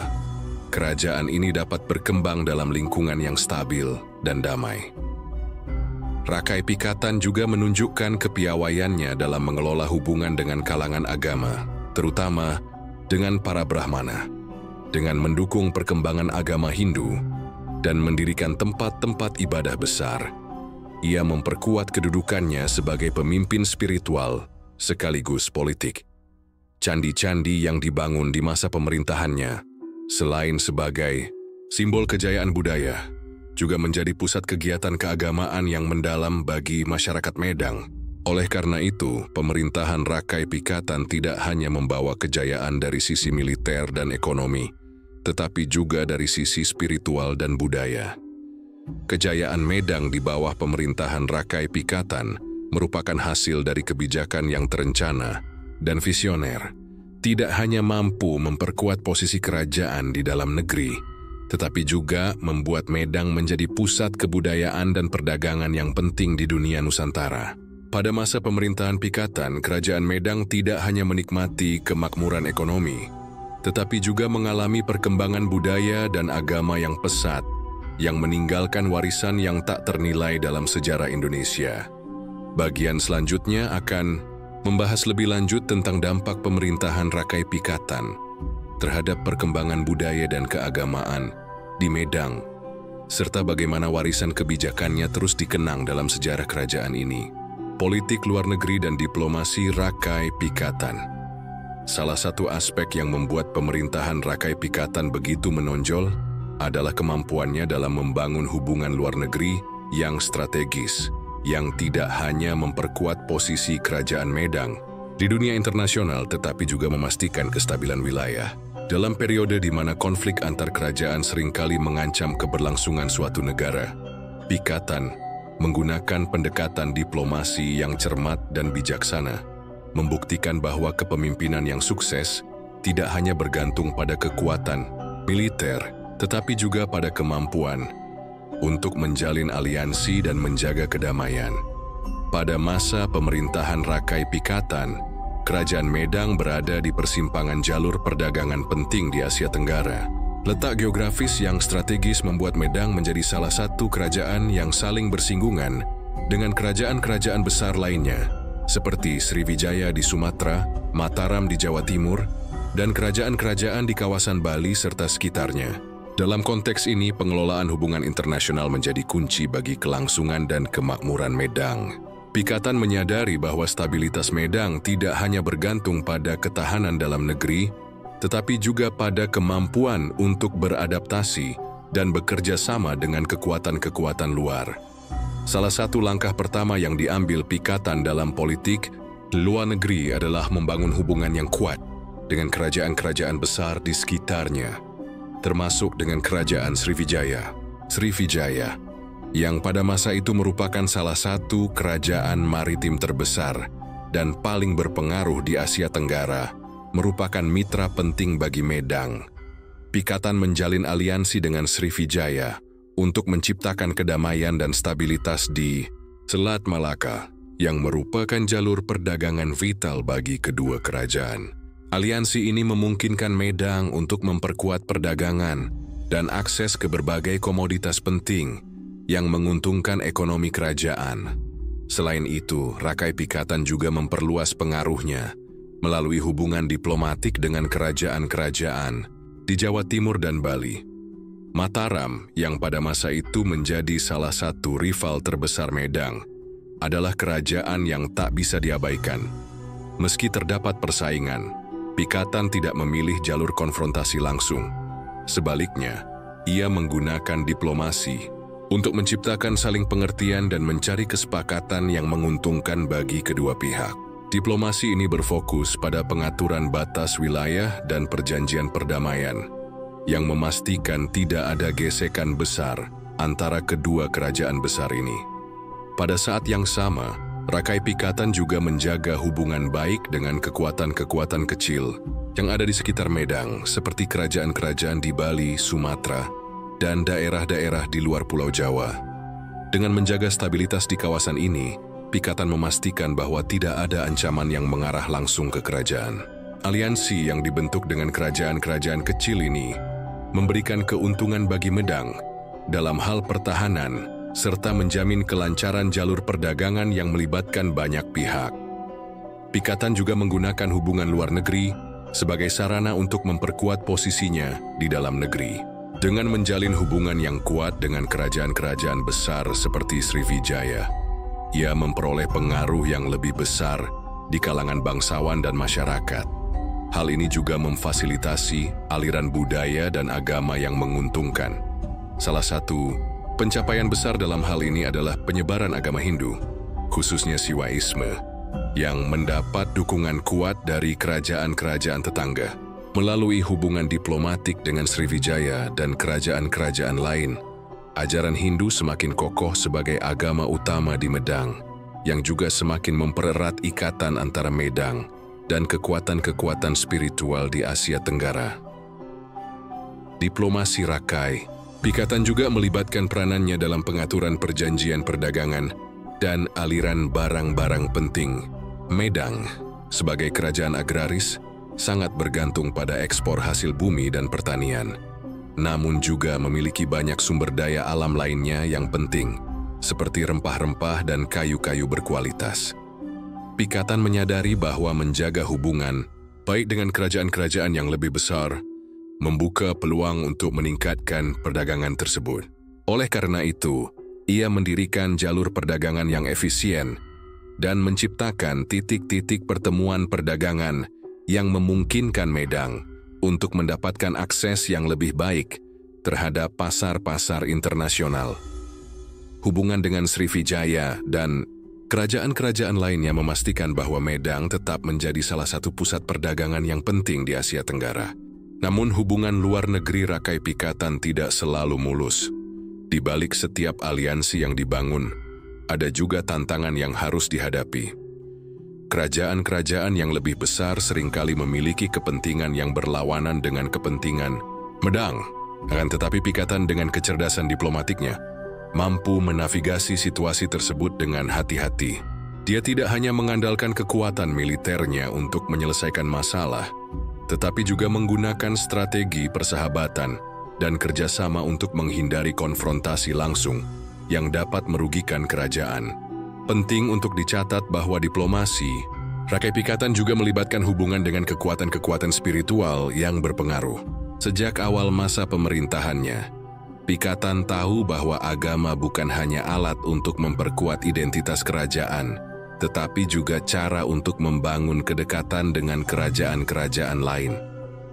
kerajaan ini dapat berkembang dalam lingkungan yang stabil dan damai. Rakai Pikatan juga menunjukkan kepiawaiannya dalam mengelola hubungan dengan kalangan agama, terutama dengan para Brahmana, dengan mendukung perkembangan agama Hindu dan mendirikan tempat-tempat ibadah besar. Ia memperkuat kedudukannya sebagai pemimpin spiritual sekaligus politik. Candi-candi yang dibangun di masa pemerintahannya, selain sebagai simbol kejayaan budaya, juga menjadi pusat kegiatan keagamaan yang mendalam bagi masyarakat Medang. Oleh karena itu, pemerintahan Rakai Pikatan tidak hanya membawa kejayaan dari sisi militer dan ekonomi, tetapi juga dari sisi spiritual dan budaya. Kejayaan Medang di bawah pemerintahan Rakai Pikatan merupakan hasil dari kebijakan yang terencana dan visioner, tidak hanya mampu memperkuat posisi kerajaan di dalam negeri, tetapi juga membuat Medang menjadi pusat kebudayaan dan perdagangan yang penting di dunia Nusantara. Pada masa pemerintahan Pikatan, Kerajaan Medang tidak hanya menikmati kemakmuran ekonomi, tetapi juga mengalami perkembangan budaya dan agama yang pesat, yang meninggalkan warisan yang tak ternilai dalam sejarah Indonesia. Bagian selanjutnya akan membahas lebih lanjut tentang dampak pemerintahan Rakai Pikatan terhadap perkembangan budaya dan keagamaan di Medang, serta bagaimana warisan kebijakannya terus dikenang dalam sejarah kerajaan ini. Politik luar negeri dan diplomasi Rakai Pikatan. Salah satu aspek yang membuat pemerintahan Rakai Pikatan begitu menonjol adalah kemampuannya dalam membangun hubungan luar negeri yang strategis, yang tidak hanya memperkuat posisi Kerajaan Medang di dunia internasional tetapi juga memastikan kestabilan wilayah. Dalam periode di mana konflik antar kerajaan seringkali mengancam keberlangsungan suatu negara, Pikatan menggunakan pendekatan diplomasi yang cermat dan bijaksana, membuktikan bahwa kepemimpinan yang sukses tidak hanya bergantung pada kekuatan militer, tetapi juga pada kemampuan untuk menjalin aliansi dan menjaga kedamaian. Pada masa pemerintahan Rakai Pikatan, Kerajaan Medang berada di persimpangan jalur perdagangan penting di Asia Tenggara. Letak geografis yang strategis membuat Medang menjadi salah satu kerajaan yang saling bersinggungan dengan kerajaan-kerajaan besar lainnya, seperti Sriwijaya di Sumatera, Mataram di Jawa Timur, dan kerajaan-kerajaan di kawasan Bali serta sekitarnya. Dalam konteks ini, pengelolaan hubungan internasional menjadi kunci bagi kelangsungan dan kemakmuran Medang. Pikatan menyadari bahwa stabilitas Medang tidak hanya bergantung pada ketahanan dalam negeri, tetapi juga pada kemampuan untuk beradaptasi dan bekerja sama dengan kekuatan-kekuatan luar. Salah satu langkah pertama yang diambil Pikatan dalam politik luar negeri adalah membangun hubungan yang kuat dengan kerajaan-kerajaan besar di sekitarnya, termasuk dengan Kerajaan Sriwijaya. Sriwijaya, yang pada masa itu merupakan salah satu kerajaan maritim terbesar dan paling berpengaruh di Asia Tenggara, merupakan mitra penting bagi Medang. Pikatan menjalin aliansi dengan Sriwijaya untuk menciptakan kedamaian dan stabilitas di Selat Malaka, yang merupakan jalur perdagangan vital bagi kedua kerajaan. Aliansi ini memungkinkan Medang untuk memperkuat perdagangan dan akses ke berbagai komoditas penting yang menguntungkan ekonomi kerajaan. Selain itu, Rakai Pikatan juga memperluas pengaruhnya melalui hubungan diplomatik dengan kerajaan-kerajaan di Jawa Timur dan Bali. Mataram, yang pada masa itu menjadi salah satu rival terbesar Medang, adalah kerajaan yang tak bisa diabaikan. Meski terdapat persaingan, Pikatan tidak memilih jalur konfrontasi langsung. Sebaliknya, ia menggunakan diplomasi untuk menciptakan saling pengertian dan mencari kesepakatan yang menguntungkan bagi kedua pihak. Diplomasi ini berfokus pada pengaturan batas wilayah dan perjanjian perdamaian yang memastikan tidak ada gesekan besar antara kedua kerajaan besar ini. Pada saat yang sama, Rakai Pikatan juga menjaga hubungan baik dengan kekuatan-kekuatan kecil yang ada di sekitar Medang, seperti kerajaan-kerajaan di Bali, Sumatera, dan daerah-daerah di luar Pulau Jawa. Dengan menjaga stabilitas di kawasan ini, Pikatan memastikan bahwa tidak ada ancaman yang mengarah langsung ke kerajaan. Aliansi yang dibentuk dengan kerajaan-kerajaan kecil ini memberikan keuntungan bagi Medang dalam hal pertahanan, serta menjamin kelancaran jalur perdagangan yang melibatkan banyak pihak. Pikatan juga menggunakan hubungan luar negeri sebagai sarana untuk memperkuat posisinya di dalam negeri. Dengan menjalin hubungan yang kuat dengan kerajaan-kerajaan besar seperti Sriwijaya, ia memperoleh pengaruh yang lebih besar di kalangan bangsawan dan masyarakat. Hal ini juga memfasilitasi aliran budaya dan agama yang menguntungkan. Salah satu pencapaian besar dalam hal ini adalah penyebaran agama Hindu, khususnya Siwaisme, yang mendapat dukungan kuat dari kerajaan-kerajaan tetangga. Melalui hubungan diplomatik dengan Sriwijaya dan kerajaan-kerajaan lain, ajaran Hindu semakin kokoh sebagai agama utama di Medang, yang juga semakin mempererat ikatan antara Medang dan kekuatan-kekuatan spiritual di Asia Tenggara. Diplomasi Rakai, Pikatan juga melibatkan peranannya dalam pengaturan perjanjian perdagangan dan aliran barang-barang penting. Medang, sebagai kerajaan agraris, sangat bergantung pada ekspor hasil bumi dan pertanian. Namun juga memiliki banyak sumber daya alam lainnya yang penting, seperti rempah-rempah dan kayu-kayu berkualitas. Pikatan menyadari bahwa menjaga hubungan, baik dengan kerajaan-kerajaan yang lebih besar, membuka peluang untuk meningkatkan perdagangan tersebut. Oleh karena itu, ia mendirikan jalur perdagangan yang efisien dan menciptakan titik-titik pertemuan perdagangan yang memungkinkan Medang untuk mendapatkan akses yang lebih baik terhadap pasar-pasar internasional. Hubungan dengan Sriwijaya dan kerajaan-kerajaan lainnya memastikan bahwa Medang tetap menjadi salah satu pusat perdagangan yang penting di Asia Tenggara. Namun hubungan luar negeri Rakai Pikatan tidak selalu mulus. Di balik setiap aliansi yang dibangun, ada juga tantangan yang harus dihadapi. Kerajaan-kerajaan yang lebih besar seringkali memiliki kepentingan yang berlawanan dengan kepentingan Medang. Akan tetapi Pikatan dengan kecerdasan diplomatiknya mampu menavigasi situasi tersebut dengan hati-hati. Dia tidak hanya mengandalkan kekuatan militernya untuk menyelesaikan masalah, tetapi juga menggunakan strategi persahabatan dan kerjasama untuk menghindari konfrontasi langsung yang dapat merugikan kerajaan. Penting untuk dicatat bahwa diplomasi, Rakai Pikatan juga melibatkan hubungan dengan kekuatan-kekuatan spiritual yang berpengaruh. Sejak awal masa pemerintahannya, Pikatan tahu bahwa agama bukan hanya alat untuk memperkuat identitas kerajaan, tetapi juga cara untuk membangun kedekatan dengan kerajaan-kerajaan lain.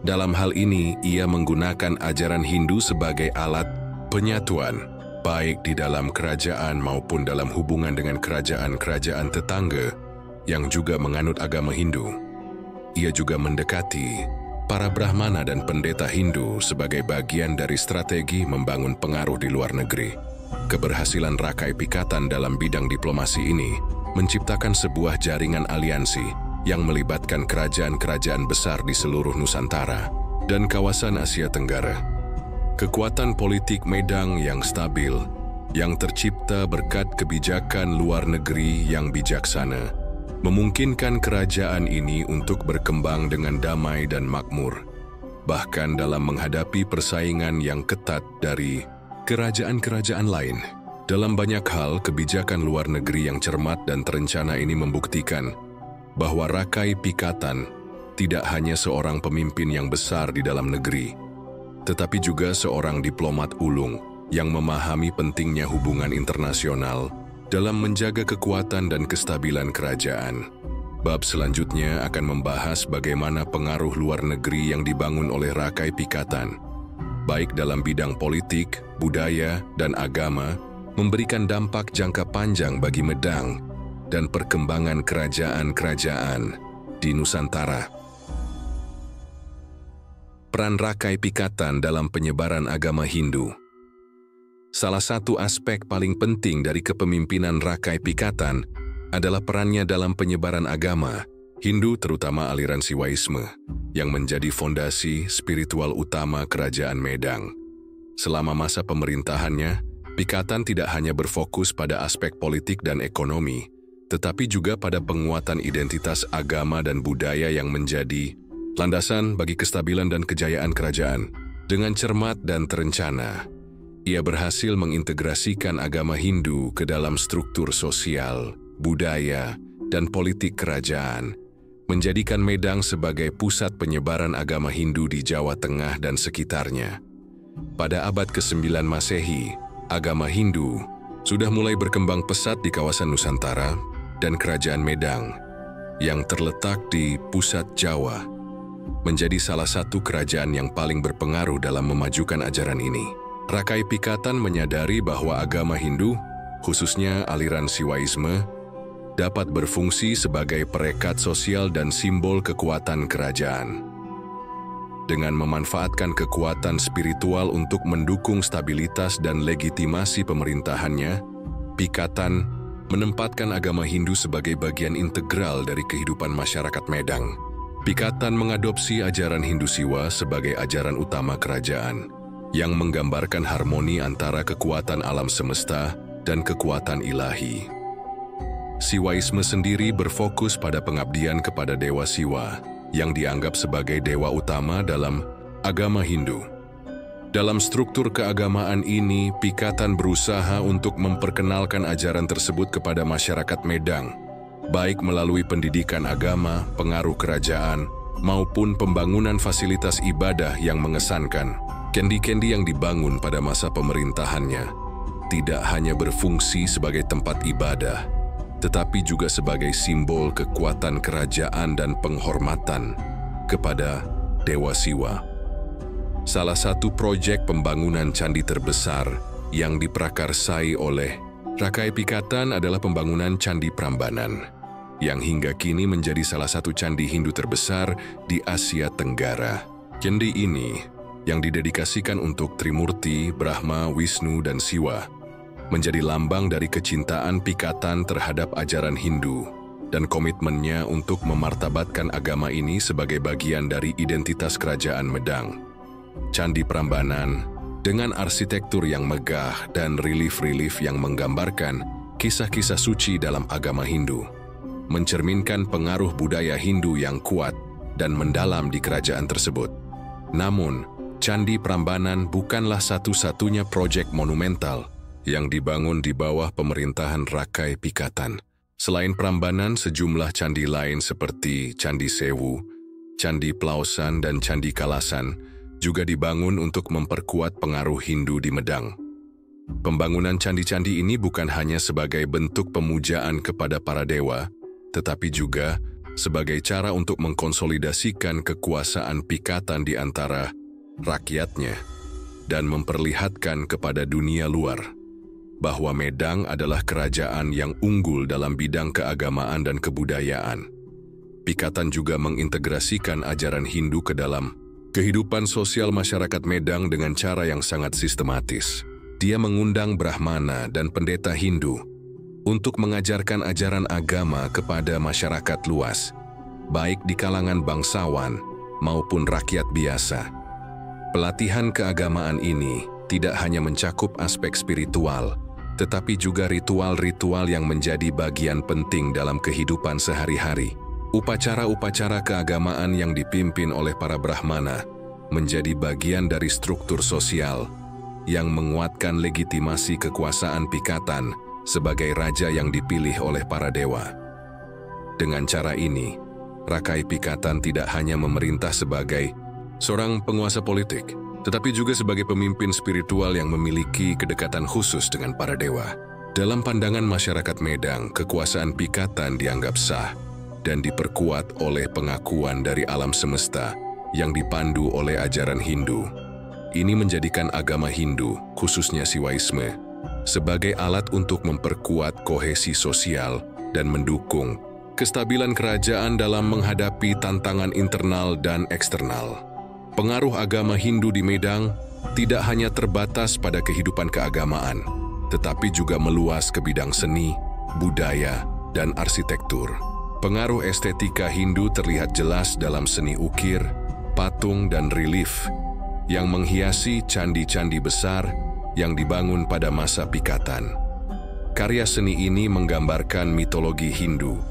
Dalam hal ini, ia menggunakan ajaran Hindu sebagai alat penyatuan, baik di dalam kerajaan maupun dalam hubungan dengan kerajaan-kerajaan tetangga yang juga menganut agama Hindu. Ia juga mendekati para Brahmana dan pendeta Hindu sebagai bagian dari strategi membangun pengaruh di luar negeri. Keberhasilan Rakai Pikatan dalam bidang diplomasi ini menciptakan sebuah jaringan aliansi yang melibatkan kerajaan-kerajaan besar di seluruh Nusantara dan kawasan Asia Tenggara. Kekuatan politik Medang yang stabil, yang tercipta berkat kebijakan luar negeri yang bijaksana, memungkinkan kerajaan ini untuk berkembang dengan damai dan makmur, bahkan dalam menghadapi persaingan yang ketat dari kerajaan-kerajaan lain. Dalam banyak hal, kebijakan luar negeri yang cermat dan terencana ini membuktikan bahwa Rakai Pikatan tidak hanya seorang pemimpin yang besar di dalam negeri, tetapi juga seorang diplomat ulung yang memahami pentingnya hubungan internasional dalam menjaga kekuatan dan kestabilan kerajaan. Bab selanjutnya akan membahas bagaimana pengaruh luar negeri yang dibangun oleh Rakai Pikatan, baik dalam bidang politik, budaya, dan agama, memberikan dampak jangka panjang bagi Medang dan perkembangan kerajaan-kerajaan di Nusantara. Peran Rakai Pikatan dalam penyebaran agama Hindu. Salah satu aspek paling penting dari kepemimpinan Rakai Pikatan adalah perannya dalam penyebaran agama Hindu, terutama aliran Siwaisme, yang menjadi fondasi spiritual utama kerajaan Medang. Selama masa pemerintahannya, Pikatan tidak hanya berfokus pada aspek politik dan ekonomi, tetapi juga pada penguatan identitas agama dan budaya yang menjadi landasan bagi kestabilan dan kejayaan kerajaan. Dengan cermat dan terencana, ia berhasil mengintegrasikan agama Hindu ke dalam struktur sosial, budaya, dan politik kerajaan, menjadikan Medang sebagai pusat penyebaran agama Hindu di Jawa Tengah dan sekitarnya. Pada abad ke-9 Masehi, agama Hindu sudah mulai berkembang pesat di kawasan Nusantara dan kerajaan Medang, yang terletak di pusat Jawa, menjadi salah satu kerajaan yang paling berpengaruh dalam memajukan ajaran ini. Rakai Pikatan menyadari bahwa agama Hindu, khususnya aliran Siwaisme, dapat berfungsi sebagai perekat sosial dan simbol kekuatan kerajaan. Dengan memanfaatkan kekuatan spiritual untuk mendukung stabilitas dan legitimasi pemerintahannya, Pikatan menempatkan agama Hindu sebagai bagian integral dari kehidupan masyarakat Medang. Pikatan mengadopsi ajaran Hindu Siwa sebagai ajaran utama kerajaan, yang menggambarkan harmoni antara kekuatan alam semesta dan kekuatan ilahi. Siwaisme sendiri berfokus pada pengabdian kepada Dewa Siwa, yang dianggap sebagai dewa utama dalam agama Hindu. Dalam struktur keagamaan ini, Pikatan berusaha untuk memperkenalkan ajaran tersebut kepada masyarakat Medang, baik melalui pendidikan agama, pengaruh kerajaan, maupun pembangunan fasilitas ibadah yang mengesankan. Candi-candi yang dibangun pada masa pemerintahannya tidak hanya berfungsi sebagai tempat ibadah, tetapi juga sebagai simbol kekuatan kerajaan dan penghormatan kepada Dewa Siwa. Salah satu proyek pembangunan candi terbesar yang diprakarsai oleh Rakai Pikatan adalah pembangunan Candi Prambanan, yang hingga kini menjadi salah satu candi Hindu terbesar di Asia Tenggara. Candi ini, yang didedikasikan untuk Trimurti, Brahma, Wisnu, dan Siwa, menjadi lambang dari kecintaan Pikatan terhadap ajaran Hindu dan komitmennya untuk memartabatkan agama ini sebagai bagian dari identitas kerajaan Medang. Candi Prambanan, dengan arsitektur yang megah dan relief-relief yang menggambarkan kisah-kisah suci dalam agama Hindu, mencerminkan pengaruh budaya Hindu yang kuat dan mendalam di kerajaan tersebut. Namun, Candi Prambanan bukanlah satu-satunya proyek monumental yang dibangun di bawah pemerintahan Rakai Pikatan. Selain Prambanan, sejumlah candi lain seperti Candi Sewu, Candi Plausan, dan Candi Kalasan juga dibangun untuk memperkuat pengaruh Hindu di Medang. Pembangunan candi-candi ini bukan hanya sebagai bentuk pemujaan kepada para dewa, tetapi juga sebagai cara untuk mengkonsolidasikan kekuasaan Pikatan di antara rakyatnya dan memperlihatkan kepada dunia luar bahwa Medang adalah kerajaan yang unggul dalam bidang keagamaan dan kebudayaan. Pikatan juga mengintegrasikan ajaran Hindu ke dalam kehidupan sosial masyarakat Medang dengan cara yang sangat sistematis. Dia mengundang Brahmana dan pendeta Hindu untuk mengajarkan ajaran agama kepada masyarakat luas, baik di kalangan bangsawan maupun rakyat biasa. Pelatihan keagamaan ini tidak hanya mencakup aspek spiritual, tetapi juga ritual-ritual yang menjadi bagian penting dalam kehidupan sehari-hari. Upacara-upacara keagamaan yang dipimpin oleh para Brahmana menjadi bagian dari struktur sosial yang menguatkan legitimasi kekuasaan Pikatan sebagai raja yang dipilih oleh para dewa. Dengan cara ini, Rakai Pikatan tidak hanya memerintah sebagai seorang penguasa politik, tetapi juga sebagai pemimpin spiritual yang memiliki kedekatan khusus dengan para dewa. Dalam pandangan masyarakat Medang, kekuasaan Pikatan dianggap sah dan diperkuat oleh pengakuan dari alam semesta yang dipandu oleh ajaran Hindu. Ini menjadikan agama Hindu, khususnya Siwaisme, sebagai alat untuk memperkuat kohesi sosial dan mendukung kestabilan kerajaan dalam menghadapi tantangan internal dan eksternal. Pengaruh agama Hindu di Medang tidak hanya terbatas pada kehidupan keagamaan, tetapi juga meluas ke bidang seni, budaya, dan arsitektur. Pengaruh estetika Hindu terlihat jelas dalam seni ukir, patung, dan relief yang menghiasi candi-candi besar yang dibangun pada masa Pikatan. Karya seni ini menggambarkan mitologi Hindu,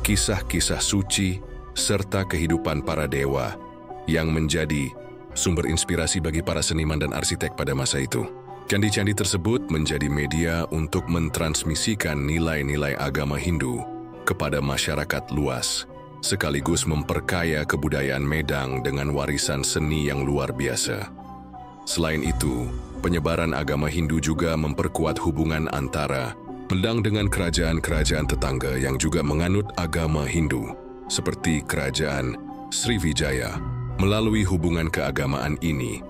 kisah-kisah suci, serta kehidupan para dewa yang menjadi sumber inspirasi bagi para seniman dan arsitek pada masa itu. Candi-candi tersebut menjadi media untuk mentransmisikan nilai-nilai agama Hindu kepada masyarakat luas, sekaligus memperkaya kebudayaan Medang dengan warisan seni yang luar biasa. Selain itu, penyebaran agama Hindu juga memperkuat hubungan antara Medang dengan kerajaan-kerajaan tetangga yang juga menganut agama Hindu, seperti Kerajaan Sriwijaya. Melalui hubungan keagamaan ini,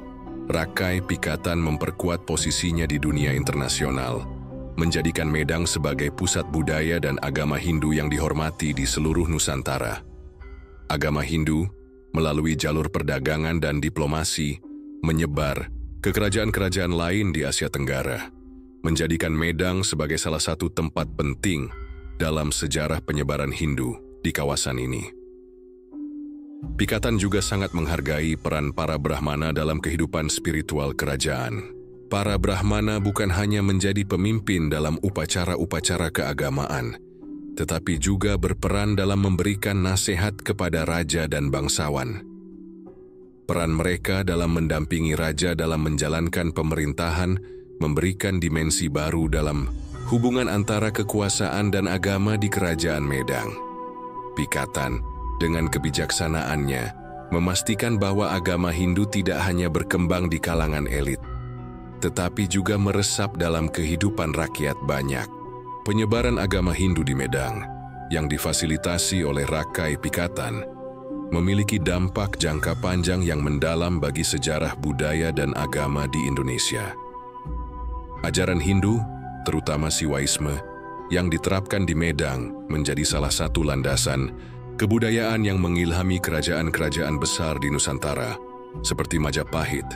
Rakai Pikatan memperkuat posisinya di dunia internasional, menjadikan Medang sebagai pusat budaya dan agama Hindu yang dihormati di seluruh Nusantara. Agama Hindu, melalui jalur perdagangan dan diplomasi, menyebar ke kerajaan-kerajaan lain di Asia Tenggara, menjadikan Medang sebagai salah satu tempat penting dalam sejarah penyebaran Hindu di kawasan ini. Pikatan juga sangat menghargai peran para Brahmana dalam kehidupan spiritual kerajaan. Para Brahmana bukan hanya menjadi pemimpin dalam upacara-upacara keagamaan, tetapi juga berperan dalam memberikan nasihat kepada raja dan bangsawan. Peran mereka dalam mendampingi raja dalam menjalankan pemerintahan memberikan dimensi baru dalam hubungan antara kekuasaan dan agama di kerajaan Medang. Pikatan, dengan kebijaksanaannya, memastikan bahwa agama Hindu tidak hanya berkembang di kalangan elit, tetapi juga meresap dalam kehidupan rakyat banyak. Penyebaran agama Hindu di Medang, yang difasilitasi oleh Rakai Pikatan, memiliki dampak jangka panjang yang mendalam bagi sejarah budaya dan agama di Indonesia. Ajaran Hindu, terutama Siwaisme, yang diterapkan di Medang menjadi salah satu landasan kebudayaan yang mengilhami kerajaan-kerajaan besar di Nusantara, seperti Majapahit,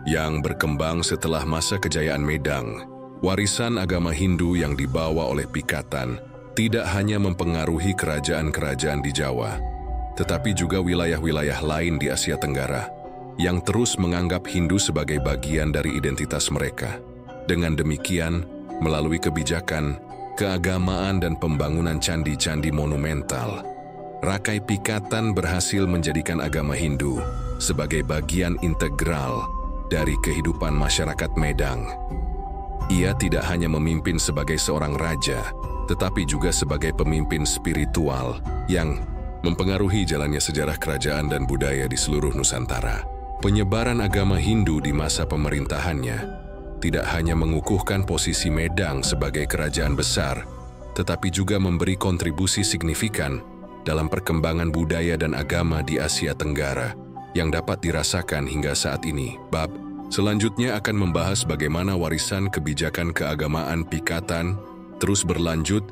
yang berkembang setelah masa kejayaan Medang. Warisan agama Hindu yang dibawa oleh Pikatan tidak hanya mempengaruhi kerajaan-kerajaan di Jawa, tetapi juga wilayah-wilayah lain di Asia Tenggara yang terus menganggap Hindu sebagai bagian dari identitas mereka. Dengan demikian, melalui kebijakan, keagamaan, dan pembangunan candi-candi monumental, Rakai Pikatan berhasil menjadikan agama Hindu sebagai bagian integral dari kehidupan masyarakat Medang. Ia tidak hanya memimpin sebagai seorang raja, tetapi juga sebagai pemimpin spiritual yang mempengaruhi jalannya sejarah kerajaan dan budaya di seluruh Nusantara. Penyebaran agama Hindu di masa pemerintahannya tidak hanya mengukuhkan posisi Medang sebagai kerajaan besar, tetapi juga memberi kontribusi signifikan dalam perkembangan budaya dan agama di Asia Tenggara yang dapat dirasakan hingga saat ini. Bab selanjutnya akan membahas bagaimana warisan kebijakan keagamaan Pikatan terus berlanjut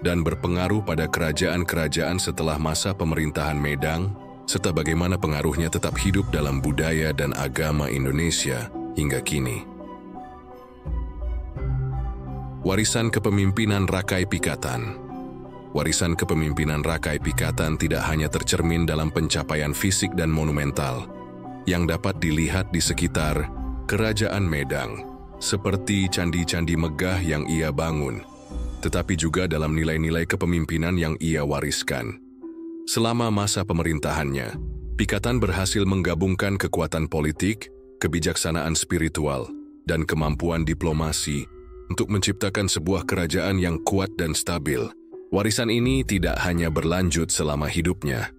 dan berpengaruh pada kerajaan-kerajaan setelah masa pemerintahan Medang, serta bagaimana pengaruhnya tetap hidup dalam budaya dan agama Indonesia hingga kini. Warisan kepemimpinan Rakai Pikatan. Warisan kepemimpinan Rakai Pikatan tidak hanya tercermin dalam pencapaian fisik dan monumental yang dapat dilihat di sekitar kerajaan Medang, seperti candi-candi megah yang ia bangun, tetapi juga dalam nilai-nilai kepemimpinan yang ia wariskan. Selama masa pemerintahannya, Pikatan berhasil menggabungkan kekuatan politik, kebijaksanaan spiritual, dan kemampuan diplomasi untuk menciptakan sebuah kerajaan yang kuat dan stabil. Warisan ini tidak hanya berlanjut selama hidupnya,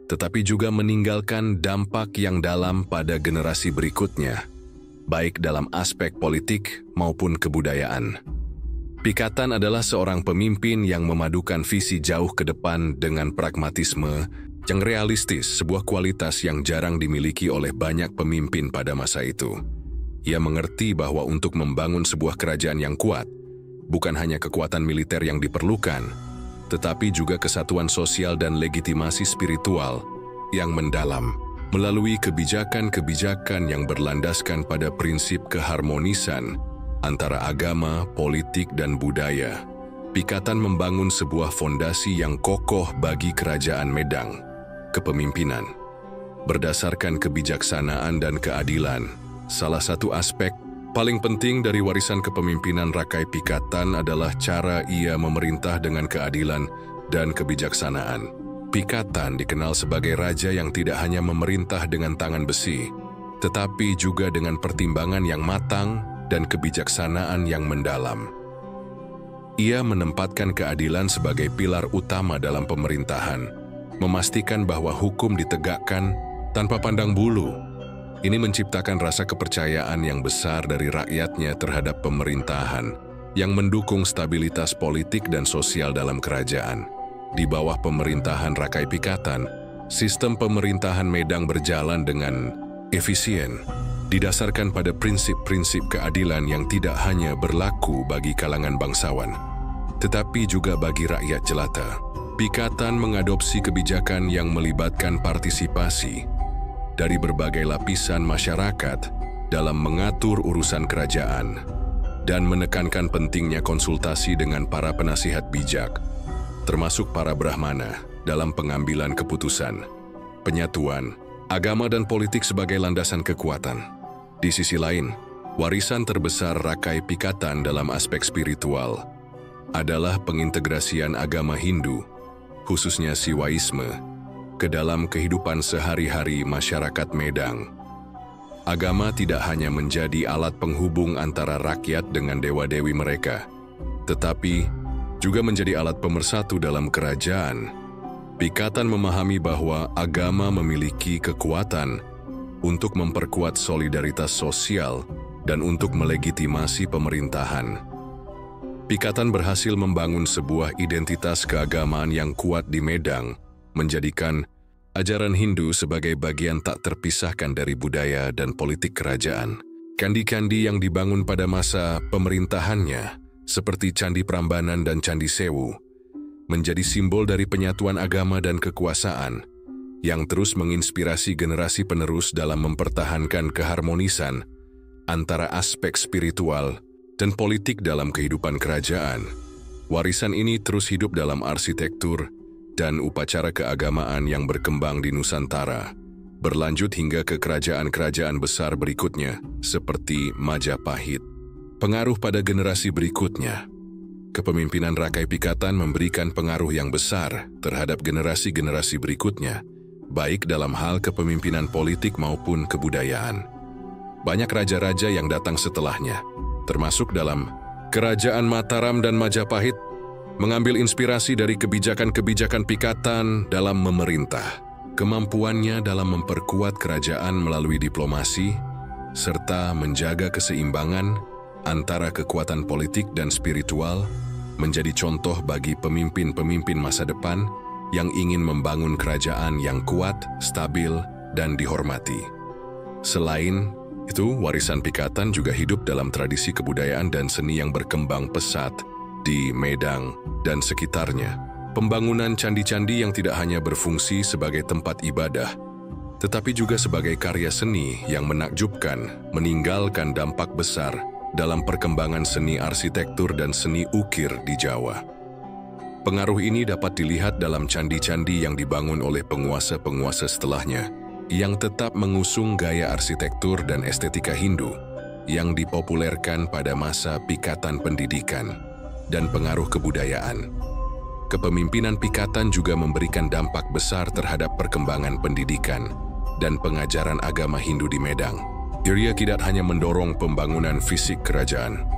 tetapi juga meninggalkan dampak yang dalam pada generasi berikutnya, baik dalam aspek politik maupun kebudayaan. Pikatan adalah seorang pemimpin yang memadukan visi jauh ke depan dengan pragmatisme yang realistis, sebuah kualitas yang jarang dimiliki oleh banyak pemimpin pada masa itu. Ia mengerti bahwa untuk membangun sebuah kerajaan yang kuat, bukan hanya kekuatan militer yang diperlukan, tetapi juga kesatuan sosial dan legitimasi spiritual yang mendalam, melalui kebijakan-kebijakan yang berlandaskan pada prinsip keharmonisan antara agama, politik, dan budaya. Pikatan membangun sebuah fondasi yang kokoh bagi kerajaan Medang. Kepemimpinan berdasarkan kebijaksanaan dan keadilan. Salah satu aspek paling penting dari warisan kepemimpinan Rakai Pikatan adalah cara ia memerintah dengan keadilan dan kebijaksanaan. Pikatan dikenal sebagai raja yang tidak hanya memerintah dengan tangan besi, tetapi juga dengan pertimbangan yang matang dan kebijaksanaan yang mendalam. Ia menempatkan keadilan sebagai pilar utama dalam pemerintahan, memastikan bahwa hukum ditegakkan tanpa pandang bulu. Ini menciptakan rasa kepercayaan yang besar dari rakyatnya terhadap pemerintahan yang mendukung stabilitas politik dan sosial dalam kerajaan. Di bawah pemerintahan Rakai Pikatan, sistem pemerintahan Medang berjalan dengan efisien, didasarkan pada prinsip-prinsip keadilan yang tidak hanya berlaku bagi kalangan bangsawan, tetapi juga bagi rakyat jelata. Pikatan mengadopsi kebijakan yang melibatkan partisipasi dari berbagai lapisan masyarakat dalam mengatur urusan kerajaan. dan menekankan pentingnya konsultasi dengan para penasihat bijak, termasuk para Brahmana, dalam pengambilan keputusan. Penyatuan, agama dan politik sebagai landasan kekuatan. Di sisi lain, warisan terbesar Rakai Pikatan dalam aspek spiritual adalah pengintegrasian agama Hindu, khususnya Siwaisme, ke dalam kehidupan sehari-hari masyarakat Medang. Agama tidak hanya menjadi alat penghubung antara rakyat dengan dewa-dewi mereka, tetapi juga menjadi alat pemersatu dalam kerajaan. Pikatan memahami bahwa agama memiliki kekuatan untuk memperkuat solidaritas sosial dan untuk melegitimasi pemerintahan. Pikatan berhasil membangun sebuah identitas keagamaan yang kuat di Medang, menjadikan ajaran Hindu sebagai bagian tak terpisahkan dari budaya dan politik kerajaan. Candi-candi yang dibangun pada masa pemerintahannya, seperti Candi Prambanan dan Candi Sewu, menjadi simbol dari penyatuan agama dan kekuasaan, yang terus menginspirasi generasi penerus dalam mempertahankan keharmonisan antara aspek spiritual dan politik dalam kehidupan kerajaan. Warisan ini terus hidup dalam arsitektur dan upacara keagamaan yang berkembang di Nusantara, berlanjut hingga ke kerajaan-kerajaan besar berikutnya, seperti Majapahit. Pengaruh pada generasi berikutnya. Kepemimpinan Rakai Pikatan memberikan pengaruh yang besar terhadap generasi-generasi berikutnya, baik dalam hal kepemimpinan politik maupun kebudayaan. Banyak raja-raja yang datang setelahnya, termasuk dalam Kerajaan Mataram dan Majapahit, mengambil inspirasi dari kebijakan-kebijakan Pikatan dalam memerintah. Kemampuannya dalam memperkuat kerajaan melalui diplomasi, serta menjaga keseimbangan antara kekuatan politik dan spiritual, menjadi contoh bagi pemimpin-pemimpin masa depan yang ingin membangun kerajaan yang kuat, stabil, dan dihormati. Selain itu, warisan Pikatan juga hidup dalam tradisi kebudayaan dan seni yang berkembang pesat di Medang dan sekitarnya. Pembangunan candi-candi yang tidak hanya berfungsi sebagai tempat ibadah, tetapi juga sebagai karya seni yang menakjubkan, meninggalkan dampak besar dalam perkembangan seni arsitektur dan seni ukir di Jawa. Pengaruh ini dapat dilihat dalam candi-candi yang dibangun oleh penguasa-penguasa setelahnya, yang tetap mengusung gaya arsitektur dan estetika Hindu yang dipopulerkan pada masa Pikatan pendidikan dan pengaruh kebudayaan. Kepemimpinan Pikatan juga memberikan dampak besar terhadap perkembangan pendidikan dan pengajaran agama Hindu di Medang. Ia tidak hanya mendorong pembangunan fisik kerajaan,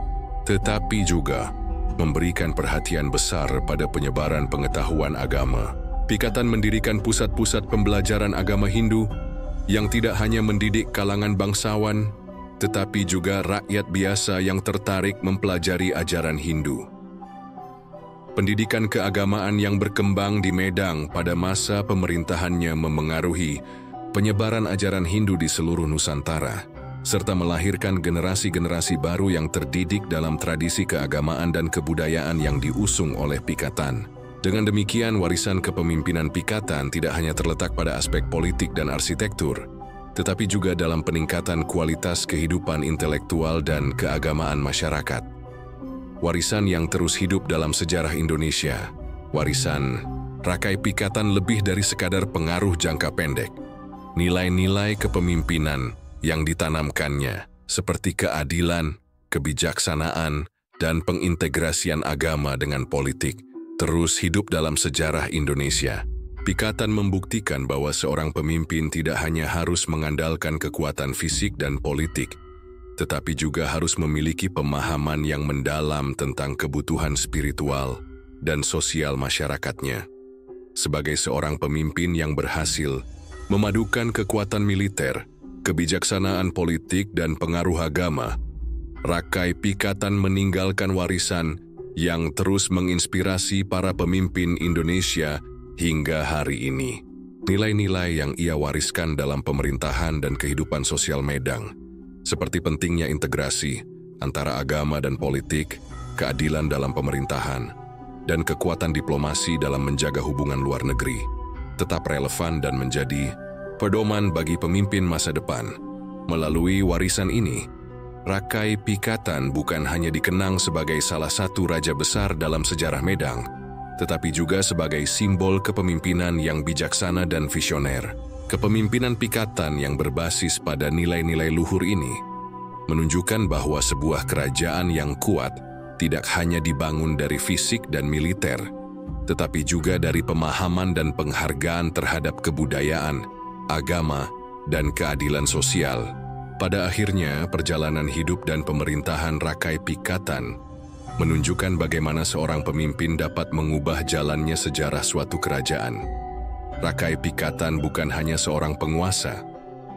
tetapi juga memberikan perhatian besar pada penyebaran pengetahuan agama. Pikatan mendirikan pusat-pusat pembelajaran agama Hindu yang tidak hanya mendidik kalangan bangsawan, tetapi juga rakyat biasa yang tertarik mempelajari ajaran Hindu. Pendidikan keagamaan yang berkembang di Medang pada masa pemerintahannya memengaruhi penyebaran ajaran Hindu di seluruh Nusantara, serta melahirkan generasi-generasi baru yang terdidik dalam tradisi keagamaan dan kebudayaan yang diusung oleh Pikatan. Dengan demikian, warisan kepemimpinan Pikatan tidak hanya terletak pada aspek politik dan arsitektur, tetapi juga dalam peningkatan kualitas kehidupan intelektual dan keagamaan masyarakat. Warisan yang terus hidup dalam sejarah Indonesia, warisan Rakai Pikatan lebih dari sekadar pengaruh jangka pendek. Nilai-nilai kepemimpinan yang ditanamkannya, seperti keadilan, kebijaksanaan, dan pengintegrasian agama dengan politik, terus hidup dalam sejarah Indonesia. Pikatan membuktikan bahwa seorang pemimpin tidak hanya harus mengandalkan kekuatan fisik dan politik, tetapi juga harus memiliki pemahaman yang mendalam tentang kebutuhan spiritual dan sosial masyarakatnya. Sebagai seorang pemimpin yang berhasil memadukan kekuatan militer, kebijaksanaan politik, dan pengaruh agama, Rakai Pikatan meninggalkan warisan yang terus menginspirasi para pemimpin Indonesia hingga hari ini. Nilai-nilai yang ia wariskan dalam pemerintahan dan kehidupan sosial Medang, seperti pentingnya integrasi antara agama dan politik, keadilan dalam pemerintahan, dan kekuatan diplomasi dalam menjaga hubungan luar negeri, tetap relevan dan menjadi pedoman bagi pemimpin masa depan. Melalui warisan ini, Rakai Pikatan bukan hanya dikenang sebagai salah satu raja besar dalam sejarah Medang, tetapi juga sebagai simbol kepemimpinan yang bijaksana dan visioner. Kepemimpinan Pikatan yang berbasis pada nilai-nilai luhur ini menunjukkan bahwa sebuah kerajaan yang kuat tidak hanya dibangun dari fisik dan militer, tetapi juga dari pemahaman dan penghargaan terhadap kebudayaan, agama, dan keadilan sosial. Pada akhirnya, perjalanan hidup dan pemerintahan Rakai Pikatan menunjukkan bagaimana seorang pemimpin dapat mengubah jalannya sejarah suatu kerajaan. Rakai Pikatan bukan hanya seorang penguasa,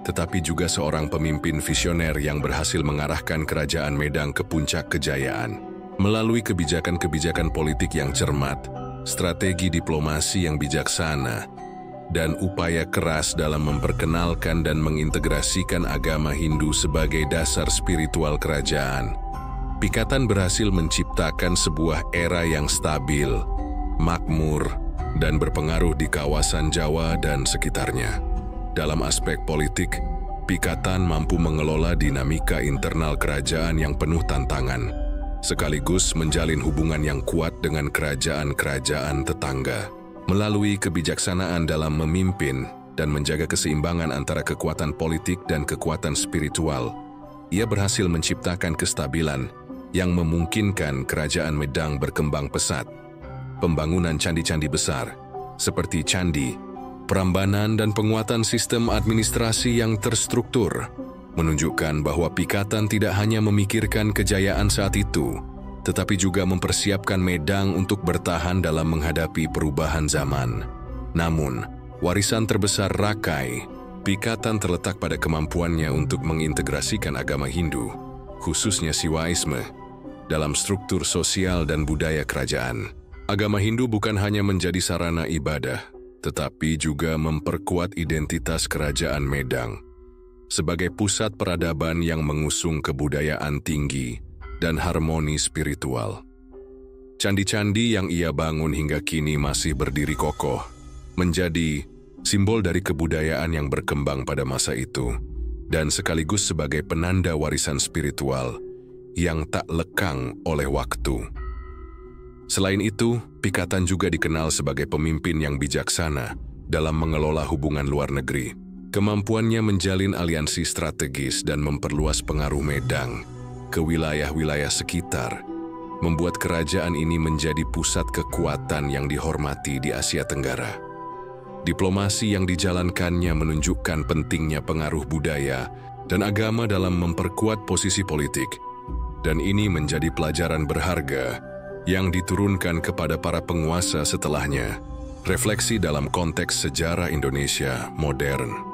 tetapi juga seorang pemimpin visioner yang berhasil mengarahkan kerajaan Medang ke puncak kejayaan. Melalui kebijakan-kebijakan politik yang cermat, strategi diplomasi yang bijaksana, dan upaya keras dalam memperkenalkan dan mengintegrasikan agama Hindu sebagai dasar spiritual kerajaan, Pikatan berhasil menciptakan sebuah era yang stabil, makmur, dan berpengaruh di kawasan Jawa dan sekitarnya. Dalam aspek politik, Pikatan mampu mengelola dinamika internal kerajaan yang penuh tantangan, sekaligus menjalin hubungan yang kuat dengan kerajaan-kerajaan tetangga. Melalui kebijaksanaan dalam memimpin dan menjaga keseimbangan antara kekuatan politik dan kekuatan spiritual, ia berhasil menciptakan kestabilan yang memungkinkan kerajaan Medang berkembang pesat. Pembangunan candi-candi besar, seperti candi, Prambanan, dan penguatan sistem administrasi yang terstruktur, menunjukkan bahwa Pikatan tidak hanya memikirkan kejayaan saat itu, tetapi juga mempersiapkan Medang untuk bertahan dalam menghadapi perubahan zaman. Namun, warisan terbesar Rakai Pikatan terletak pada kemampuannya untuk mengintegrasikan agama Hindu, khususnya Siwaisme, dalam struktur sosial dan budaya kerajaan. Agama Hindu bukan hanya menjadi sarana ibadah, tetapi juga memperkuat identitas kerajaan Medang sebagai pusat peradaban yang mengusung kebudayaan tinggi dan harmoni spiritual. Candi-candi yang ia bangun hingga kini masih berdiri kokoh, menjadi simbol dari kebudayaan yang berkembang pada masa itu, dan sekaligus sebagai penanda warisan spiritual yang tak lekang oleh waktu. Selain itu, Pikatan juga dikenal sebagai pemimpin yang bijaksana dalam mengelola hubungan luar negeri. Kemampuannya menjalin aliansi strategis dan memperluas pengaruh Medang ke wilayah-wilayah sekitar, membuat kerajaan ini menjadi pusat kekuatan yang dihormati di Asia Tenggara. Diplomasi yang dijalankannya menunjukkan pentingnya pengaruh budaya dan agama dalam memperkuat posisi politik, dan ini menjadi pelajaran berharga yang diturunkan kepada para penguasa setelahnya. Refleksi dalam konteks sejarah Indonesia modern.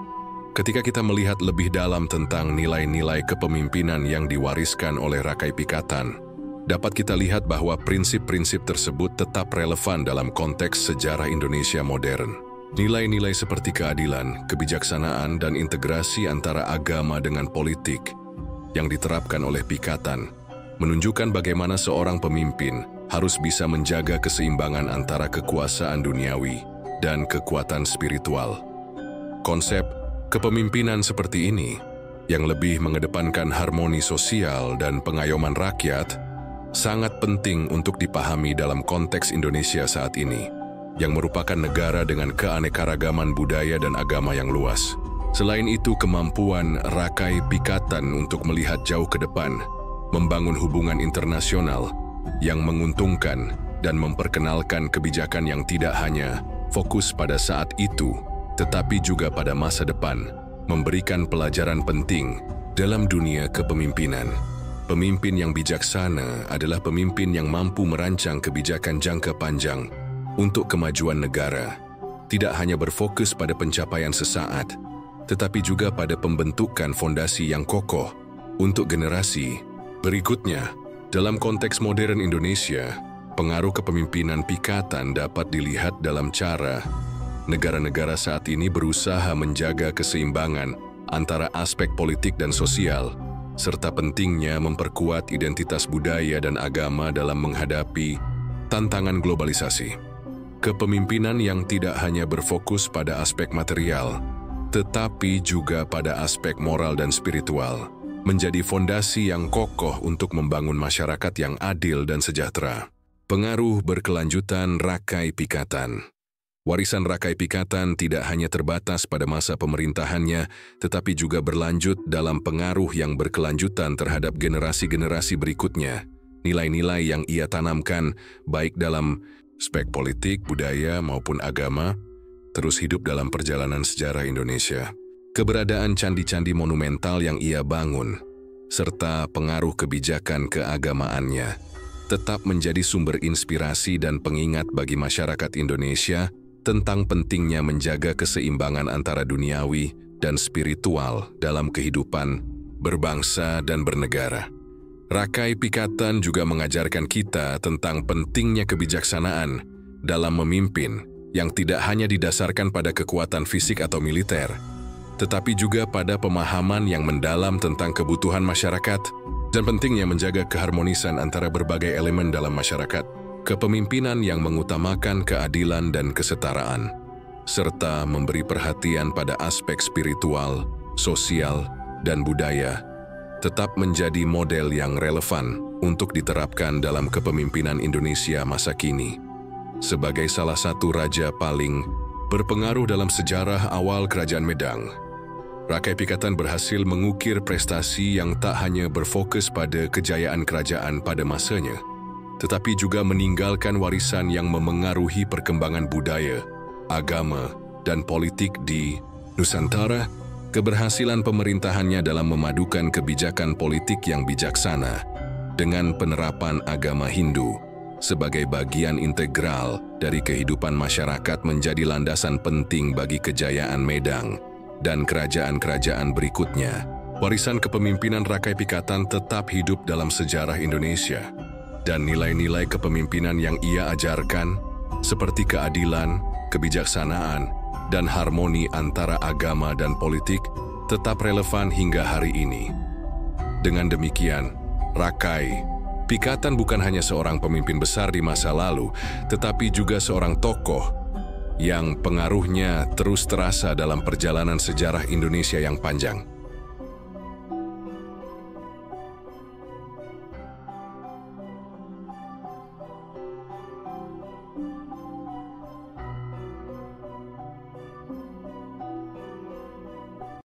Ketika kita melihat lebih dalam tentang nilai-nilai kepemimpinan yang diwariskan oleh Rakai Pikatan, dapat kita lihat bahwa prinsip-prinsip tersebut tetap relevan dalam konteks sejarah Indonesia modern. Nilai-nilai seperti keadilan, kebijaksanaan, dan integrasi antara agama dengan politik yang diterapkan oleh Pikatan menunjukkan bagaimana seorang pemimpin harus bisa menjaga keseimbangan antara kekuasaan duniawi dan kekuatan spiritual. Konsep kepemimpinan seperti ini, yang lebih mengedepankan harmoni sosial dan pengayoman rakyat, sangat penting untuk dipahami dalam konteks Indonesia saat ini, yang merupakan negara dengan keanekaragaman budaya dan agama yang luas. Selain itu, kemampuan Rakai Pikatan untuk melihat jauh ke depan, membangun hubungan internasional yang menguntungkan, dan memperkenalkan kebijakan yang tidak hanya fokus pada saat itu, tetapi juga pada masa depan, memberikan pelajaran penting dalam dunia kepemimpinan. Pemimpin yang bijaksana adalah pemimpin yang mampu merancang kebijakan jangka panjang untuk kemajuan negara, tidak hanya berfokus pada pencapaian sesaat, tetapi juga pada pembentukan fondasi yang kokoh untuk generasi berikutnya. Dalam konteks modern Indonesia, pengaruh kepemimpinan Pikatan dapat dilihat dalam cara negara-negara saat ini berusaha menjaga keseimbangan antara aspek politik dan sosial, serta pentingnya memperkuat identitas budaya dan agama dalam menghadapi tantangan globalisasi. Kepemimpinan yang tidak hanya berfokus pada aspek material, tetapi juga pada aspek moral dan spiritual, menjadi fondasi yang kokoh untuk membangun masyarakat yang adil dan sejahtera. Pengaruh berkelanjutan Rakai Pikatan. Warisan Rakai Pikatan tidak hanya terbatas pada masa pemerintahannya, tetapi juga berlanjut dalam pengaruh yang berkelanjutan terhadap generasi-generasi berikutnya. Nilai-nilai yang ia tanamkan, baik dalam aspek politik, budaya, maupun agama, terus hidup dalam perjalanan sejarah Indonesia. Keberadaan candi-candi monumental yang ia bangun, serta pengaruh kebijakan keagamaannya, tetap menjadi sumber inspirasi dan pengingat bagi masyarakat Indonesia tentang pentingnya menjaga keseimbangan antara duniawi dan spiritual dalam kehidupan berbangsa dan bernegara. Rakai Pikatan juga mengajarkan kita tentang pentingnya kebijaksanaan dalam memimpin yang tidak hanya didasarkan pada kekuatan fisik atau militer, tetapi juga pada pemahaman yang mendalam tentang kebutuhan masyarakat dan pentingnya menjaga keharmonisan antara berbagai elemen dalam masyarakat. Kepemimpinan yang mengutamakan keadilan dan kesetaraan, serta memberi perhatian pada aspek spiritual, sosial, dan budaya, tetap menjadi model yang relevan untuk diterapkan dalam kepemimpinan Indonesia masa kini. Sebagai salah satu raja paling berpengaruh dalam sejarah awal Kerajaan Medang, Rakai Pikatan berhasil mengukir prestasi yang tak hanya berfokus pada kejayaan kerajaan pada masanya, tetapi juga meninggalkan warisan yang memengaruhi perkembangan budaya, agama, dan politik di Nusantara. Keberhasilan pemerintahannya dalam memadukan kebijakan politik yang bijaksana dengan penerapan agama Hindu sebagai bagian integral dari kehidupan masyarakat menjadi landasan penting bagi kejayaan Medang dan kerajaan-kerajaan berikutnya. Warisan kepemimpinan Rakai Pikatan tetap hidup dalam sejarah Indonesia, dan nilai-nilai kepemimpinan yang ia ajarkan, seperti keadilan, kebijaksanaan, dan harmoni antara agama dan politik, tetap relevan hingga hari ini. Dengan demikian, Rakai Pikatan bukan hanya seorang pemimpin besar di masa lalu, tetapi juga seorang tokoh yang pengaruhnya terus terasa dalam perjalanan sejarah Indonesia yang panjang.